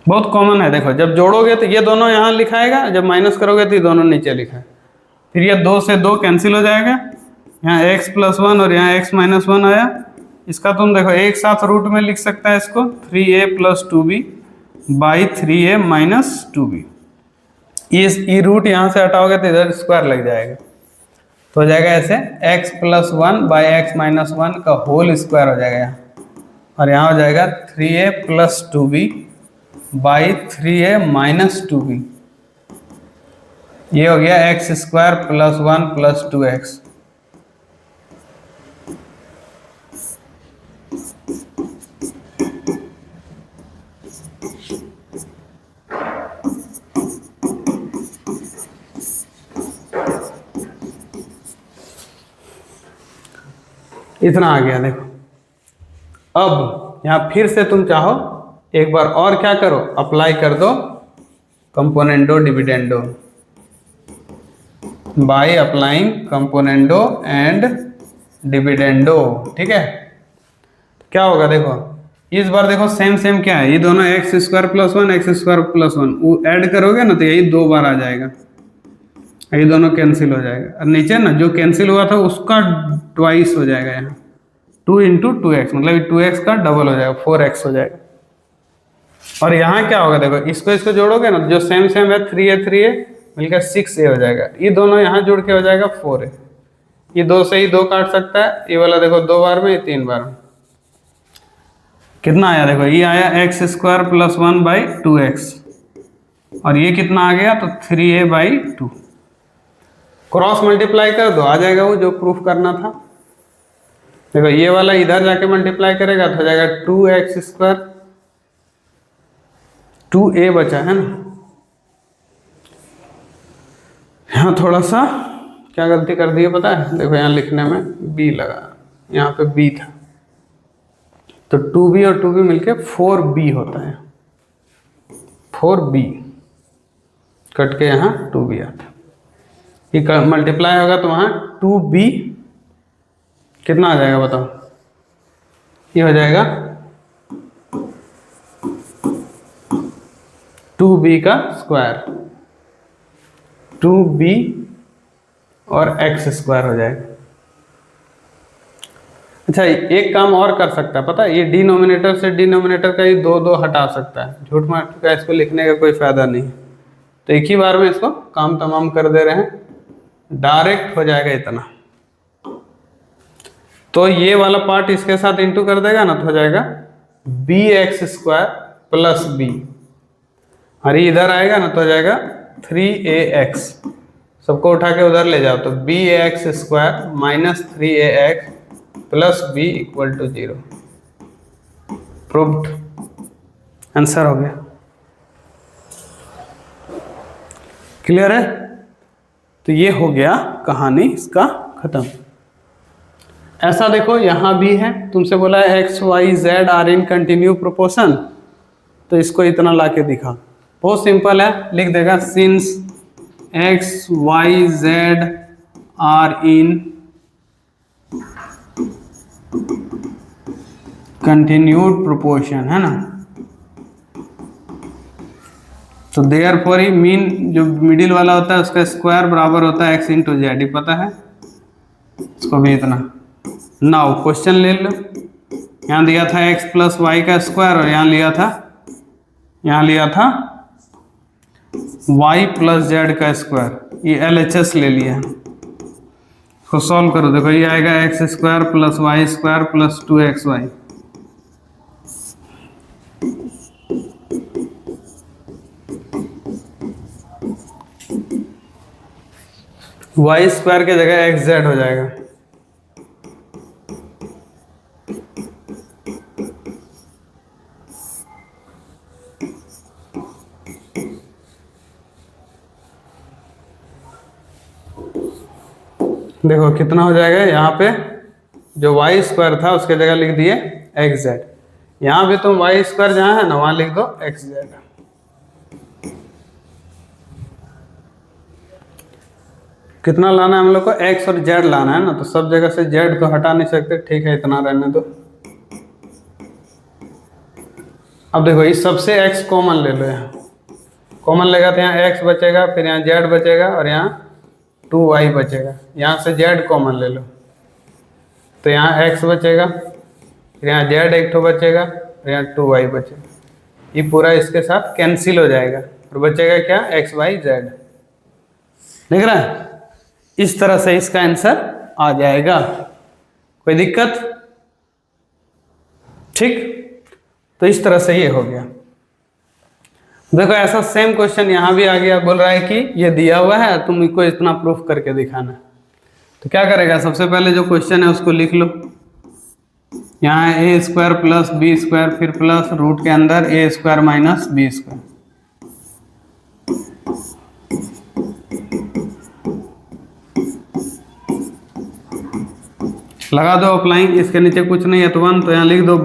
बहुत कॉमन है। देखो जब जोड़ोगे तो ये दोनों यहाँ लिखाएगा, जब माइनस करोगे तो ये दोनों नीचे लिखा है। फिर ये 2 से 2 कैंसिल हो जाएगा, यहाँ x+1 और यहाँ x-1 आया। इसका तुम देखो एक साथ रूट में लिख सकता है इसको 3a plus 2b by 3a minus 2b। ये रूट यहाँ से हटाओगे तो इधर स्क्वायर लग जाएगा, तो हो जाएगा ऐसे x+1 बाई x-1 का होल स्क्वायर हो जाएगा यहाँ, और यहाँ हो जाएगा 3a plus 2b by 3a minus 2b। ये हो गया x² प्लस 1 प्लस 2x। इतना आ गया। देखो अब यहाँ फिर से तुम चाहो एक बार और क्या करो, अप्लाई कर दो componendo dividendo by applying componendo and dividendo. ठीक है, क्या होगा? देखो इस बार देखो सेम सेम क्या है, ये दोनों x² प्लस 1 x² प्लस 1 वो ऐड करोगे ना तो यही 2 बार आ जाएगा, ये दोनों कैंसिल हो जाएगा। और नीचे ना जो कैंसिल हुआ था उसका ट्वाइस हो जाएगा, यहाँ 2 × 2x मतलब 2x का डबल हो जाएगा, 4x हो जाएगा। और यहाँ क्या होगा? देखो इसको जोड़ोगे ना, जो सेम सेम है 3a मिलकर 6a हो जाएगा। ये दोनों यहाँ जुड़ के हो जाएगा 4a। ये 2 से ही 2 काट सकता है, ये वाला देखो 2 बार में, ये 3 बार में। कितना आया? देखो ये आया x² प्लस 1 बाई 2x और ये कितना आ गया? तो 3a बाई 2। क्रॉस मल्टीप्लाई कर दो, आ जाएगा वो जो प्रूफ करना था। देखो ये वाला इधर जाके मल्टीप्लाई करेगा तो हो जाएगा 2x², 2a बचा है ना। यहाँ थोड़ा सा क्या गलती कर दी है पता है? देखो यहाँ लिखने में b लगा, यहाँ पे b था, तो 2b और 2b मिलके 4b होता है। 4b कट के यहाँ 2b आता है, ये मल्टीप्लाई होगा तो वहाँ 2b कितना आ जाएगा बताओ? ये हो जाएगा 2b का स्क्वायर, 2b और x² हो जाएगा। अच्छा एक काम और कर सकता है पता है, ये डिनोमिनेटर से डिनोमिनेटर का ही 2 हटा सकता है। झूठ मूठ का इसको लिखने का कोई फायदा नहीं, तो एक ही बार में इसको काम तमाम कर दे रहे हैं, डायरेक्ट हो जाएगा इतना। तो ये वाला पार्ट इसके साथ इंटू कर देगा ना तो हो जाएगा bx² प्लस b, और ये इधर आएगा ना तो हो जाएगा 3ax। सबको उठा के उधर ले जाओ तो bx² minus 3ax plus b equal to 0। Proved, answer हो गया। क्लियर है? तो ये हो गया कहानी इसका खत्म। ऐसा देखो यहाँ भी है, तुमसे बोला है x y z are in continue proportion, तो इसको इतना लाके दिखा। बहुत सिंपल है, लिख देगा since x y z are in continued proportion, है ना। तो देयरफॉर ही मीन जो मिडिल वाला होता है उसका स्क्वायर बराबर होता है x × z, ही पता है इसको भी इतना। नाउ क्वेश्चन ले लो, यहाँ दिया था x प्लस वाई का स्क्वायर और यहाँ लिया था y प्लस z का स्क्वायर, ये LHS ले लिया। इसको सॉल्व करो, देखो ये आएगा X square plus Y square plus 2xy। Y square की जगह एक्स जेड हो जाएगा। देखो कितना हो जाएगा, यहाँ पे जो वाई स्क्वायर था उसके जगह लिख दिए एक्स जेड। यहाँ भी तुम वाई स्क्वायर जहाँ है ना वहाँ लिख दो एक्स जेड। कितना लाना है हम लोग को, एक्स और जेड लाना है ना, तो सब जगह से जेड को हटा नहीं सकते, ठीक है इतना रहने दो। अब देखो इस सबसे एक्स कॉमन ले लो, यहाँ कॉमन लेगा तो यहाँ एक्स बचेगा, फिर यहाँ जेड बचेगा और यहाँ 2y बचेगा। यहाँ से जेड कॉमन ले लो तो यहाँ एक्स बचेगा, फिर यहाँ जेड एक ठो बचेगा और यहाँ 2y बचेगा। ये पूरा इसके साथ कैंसिल हो जाएगा और बचेगा क्या, एक्स वाई जेड। देख रहा है, इस तरह से इसका आंसर आ जाएगा। कोई दिक्कत? ठीक, तो इस तरह से ये हो गया। देखो ऐसा सेम क्वेश्चन यहाँ भी आ गया, बोल रहा है कि ये दिया हुआ है तुमको इतना प्रूफ करके दिखाना है। तो क्या करेगा, सबसे पहले जो क्वेश्चन है उसको लिख लो। यहाँ ए स्क्वायर प्लस बी स्क्वायर, फिर प्लस रूट के अंदर ए स्क्वायर माइनस बी स्क्वायर। लगा दो अप्लाइंग, इसके नीचे कुछ नहीं है तो 1, तो यहाँ लिख दो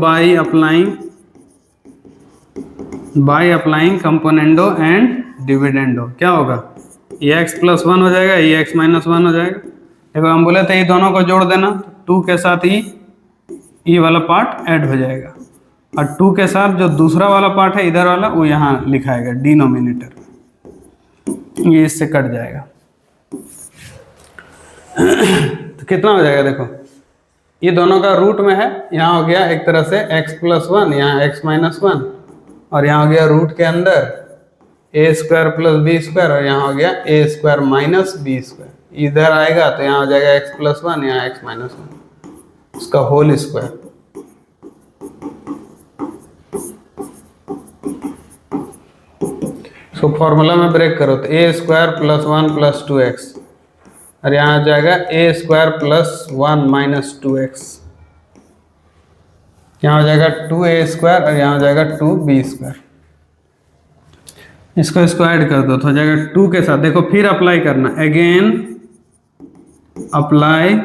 by applying componendo and dividendo. क्या होगा, ये एक्स प्लस 1 हो जाएगा, ये एक्स माइनस 1 हो जाएगा। देखो हम बोले थे ये दोनों को जोड़ देना, 2 के साथ ई वाला पार्ट ऐड हो जाएगा और 2 के साथ जो दूसरा वाला पार्ट है इधर वाला वो यहाँ लिखाएगा डिनोमिनेटर, ये इससे कट जाएगा। तो कितना हो जाएगा, देखो ये दोनों का रूट में है, यहाँ हो गया एक तरह से x प्लस 1, यहाँ x माइनस 1, और यहाँ हो गया रूट के अंदर ए स्क्वायर प्लस बी स्क्वायर, और यहाँ हो गया A square minus B square. इधर आएगा तो यहाँ हो जाएगा x प्लस 1, यहाँ x माइनस 1, इसका होल स्क्वायर। इसको फॉर्मूला में ब्रेक करो तो ए स्क्वायर प्लस 1 प्लस 2x, और यहाँ आ जाएगा A square plus 1 minus 2x, यहाँ हो जाएगा 2a स्क्वायर और यहाँ हो जाएगा 2b स्क्वायर। इसको ऐड कर दो तो हो जाएगा 2 के साथ। देखो फिर अप्लाई करना, again applying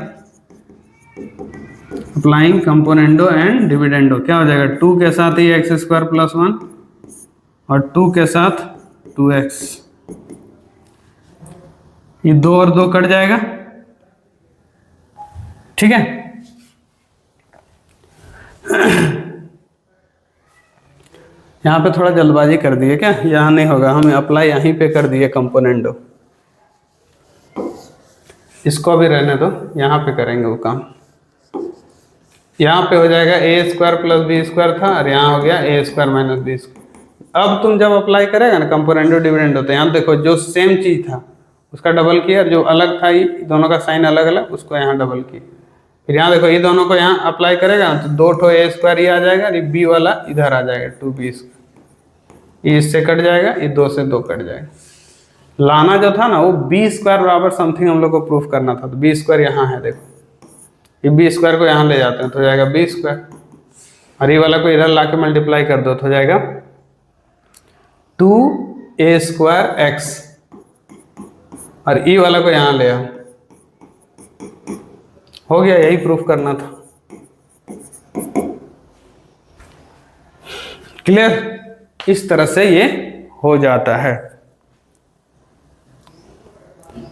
componendo and dividendo. क्या हो जाएगा, 2 के साथ ही एक्स स्क्वायर प्लस 1 और 2 के साथ 2x, ये 2 और 2 कट जाएगा, ठीक है। यहाँ पे थोड़ा जल्दबाजी कर दिए क्या, यहाँ नहीं होगा, हम अप्लाई यहीं पे कर दिए कंपोनेंडो। इसको भी रहने दो, यहाँ पे करेंगे वो काम। यहाँ पे हो जाएगा A square plus B square था और यहाँ हो गया A square minus B square. अब तुम जब अप्लाई करेगा ना कंपोनेंडो डिविडेंडो, तो यहाँ देखो जो सेम चीज था उसका डबल किया, जो अलग था ये दोनों का साइन अलग अलग उसको यहाँ डबल किया। फिर यहाँ देखो ये दोनों को यहाँ अप्लाई करेगा तो 2 ठो ए स्क्वायर ये आ जाएगा, ये बी वाला इधर आ जाएगा 2b स्क्वायर, ये इससे कट जाएगा, ये 2 से 2 कट जाएगा। लाना जो था ना वो बी स्क्वायर बराबर समथिंग हम लोग को प्रूफ करना था, तो बी स्क्वायर यहाँ है, देखो ये बी स्क्वायर को यहाँ ले जाते हैं तो हो जाएगा बी स्क्वायर, और ये वाला को इधर ला के मल्टीप्लाई कर दो तो हो जाएगा 2a स्क्वायर एक्स, और ई वाला को यहाँ ले आओ, हो गया, यही प्रूफ करना था। क्लियर, इस तरह से ये हो जाता है।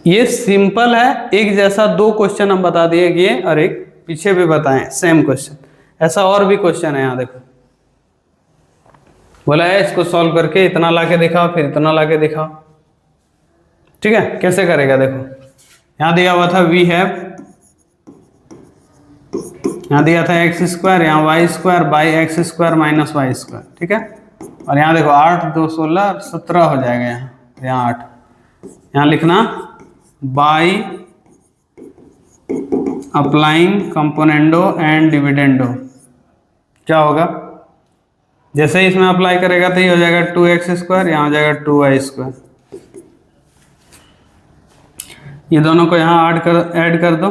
ये सिंपल है, एक जैसा 2 क्वेश्चन हम बता दिए गए और एक पीछे भी बताएं सेम क्वेश्चन। ऐसा और भी क्वेश्चन है, यहाँ देखो बोला है इसको सॉल्व करके इतना लाके दिखाओ, फिर इतना लाके दिखाओ, ठीक है। कैसे करेगा, देखो यहाँ दिया हुआ था वी हैव, यहाँ दिया था एक्स स्क्वायर, यहाँ Y square by X square minus Y square, ठीक है। और यहाँ देखो 8 2 16 17 हो जाएगा, यहाँ 8, यहाँ लिखना by applying componendo and dividendo, क्या होगा? जैसे ही इसमें अप्लाई करेगा तो ये हो जाएगा 2x², यहाँ हो जाएगा 2y²। ये दोनों को यहाँ ऐड कर दो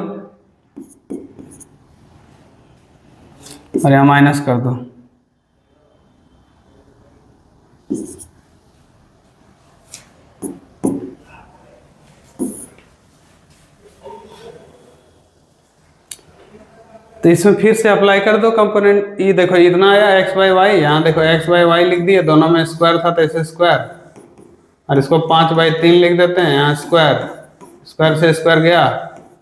और यहाँ माइनस कर दो। तो इसमें फिर से अप्लाई कर दो कंपोनेंट। ये देखो इतना आया x/y, यहाँ देखो x/y लिख दिए, दोनों में स्क्वायर था तो ऐसे स्क्वायर, और इसको 5/3 लिख देते हैं, यहाँ स्क्वायर, स्क्वायर से स्क्वायर गया,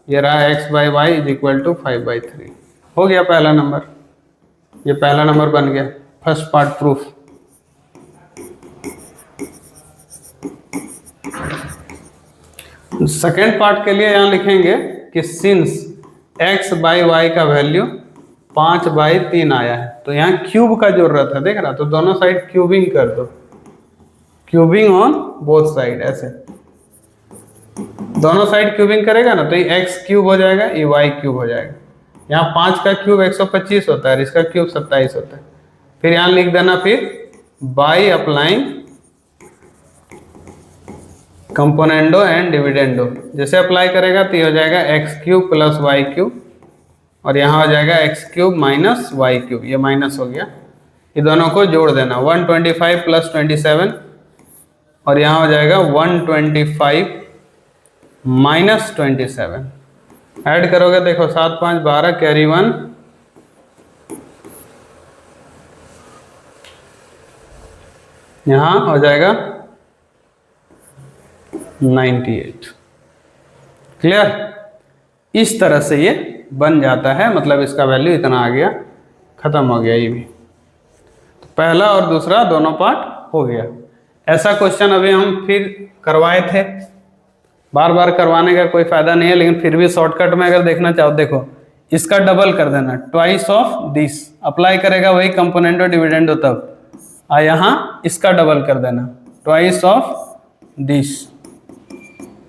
ये रहा x/y = 5/3। हो गया पहला नंबर, ये पहला नंबर बन गया, first part proof. Second part के लिए यहाँ लिखेंगे कि सिंस x/y का वैल्यू 5/3 आया है, तो यहाँ क्यूब का जरूरत है, देख रहा, तो दोनों साइड क्यूबिंग कर दो, क्यूबिंग ऑन बोथ साइड, ऐसे दोनों साइड क्यूबिंग करेगा ना तो ये x³ हो जाएगा, ये y³ हो जाएगा। यहाँ 5 का क्यूब 125 होता है, इसका क्यूब 27 होता है। फिर यहाँ लिख देना, फिर by applying componendo and dividendo, जैसे अप्लाई करेगा तो ये हो जाएगा x³ + y³, और यहाँ हो जाएगा x³ - y³, ये माइनस हो गया, ये दोनों को जोड़ देना, 125 + 27, और यहाँ हो जाएगा 125 - 27। ऐड करोगे देखो 7 5 12, कैरी 1, यहाँ हो जाएगा 98। क्लियर? इस तरह से ये बन जाता है, मतलब इसका वैल्यू इतना आ गया, खत्म हो गया ये भी। तो पहला और दूसरा दोनों पार्ट हो गया। ऐसा क्वेश्चन अभी हम फिर करवाए थे, बार बार करवाने का कोई फायदा नहीं है, लेकिन फिर भी शॉर्टकट में अगर देखना चाहो, देखो इसका डबल कर देना, ट्वाइस ऑफ दिस, अप्लाई करेगा वही कंपोनेंडो डिविडेंडो तब, और यहाँ इसका डबल कर देना, ट्वाइस ऑफ दिस।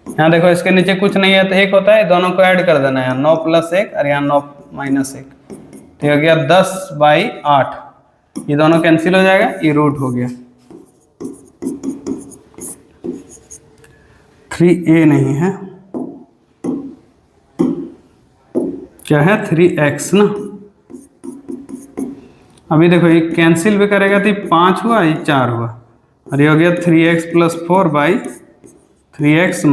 यहाँ देखो इसके नीचे कुछ नहीं है तो 1 होता है, दोनों को ऐड कर देना, यहाँ 9 + 1 और यहाँ 9 - 1, तो हो गया 10/8, ये दोनों कैंसिल हो जाएगा, ये रूट हो गया। 3a नहीं है, क्या है 3x ना। अभी देखो ये कैंसिल भी करेगा तो 5 हुआ, ये 4 हुआ, और ये हो गया 3x + 4/3x -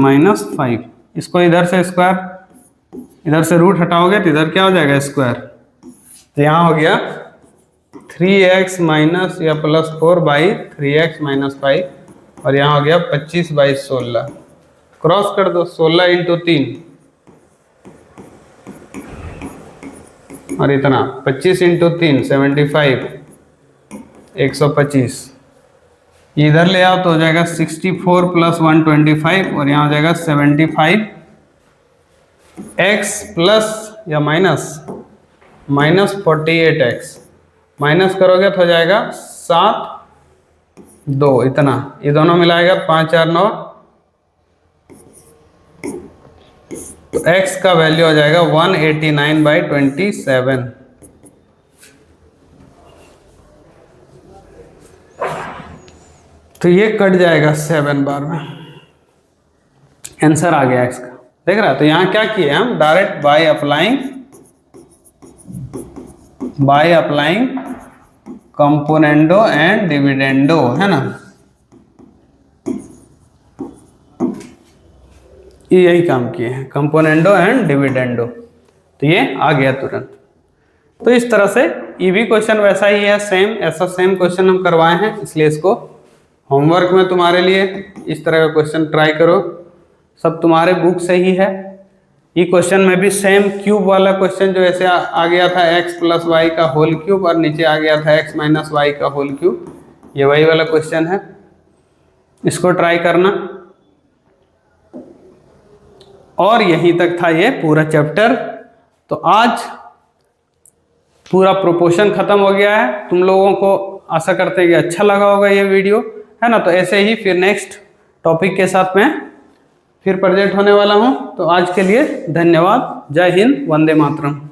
5। इसको इधर से स्क्वायर, इधर से रूट हटाओगे तो इधर क्या हो जाएगा स्क्वायर, तो यहाँ हो गया 3x - या +4/3x - 5, और यहाँ हो गया 25/16, क्रॉस कर दो, 16 × 3, और इतना 25 × 3 75, 125, इधर ले आओ तो हो जाएगा 64 + 125, और यहाँ हो जाएगा 75 x प्लस या माइनस -48x, माइनस करोगे तो हो जाएगा 7 2, इतना, ये दोनों मिलाएगा 5 4 9, तो x का वैल्यू हो जाएगा 189/27। तो ये कट जाएगा 7 बार में, आंसर आ गया x का, देख रहा है। तो यहाँ क्या किए हम, direct by applying componendo and dividendo, है ना, ये यही काम किए हैं, कंपोनेंडो एंड डिविडेंडो, तो ये आ गया तुरंत। तो इस तरह से ये भी क्वेश्चन वैसा ही है, सेम, ऐसा सेम क्वेश्चन हम करवाए हैं, इसलिए इसको होमवर्क में तुम्हारे लिए इस तरह का क्वेश्चन ट्राई करो, सब तुम्हारे बुक से ही है। ये क्वेश्चन में भी सेम क्यूब वाला क्वेश्चन जो ऐसे आ गया था x + y का होल क्यूब, और नीचे आ गया था x - y का होल क्यूब, ये वही वाला क्वेश्चन है, इसको ट्राई करना। और यहीं तक था ये पूरा चैप्टर। तो आज पूरा प्रोपोर्शन खत्म हो गया है, तुम लोगों को आशा करते हैं कि अच्छा लगा होगा ये वीडियो, है ना। तो ऐसे ही फिर नेक्स्ट टॉपिक के साथ मैं फिर प्रेजेंट होने वाला हूँ। तो आज के लिए धन्यवाद। जय हिंद, वंदे मातरम।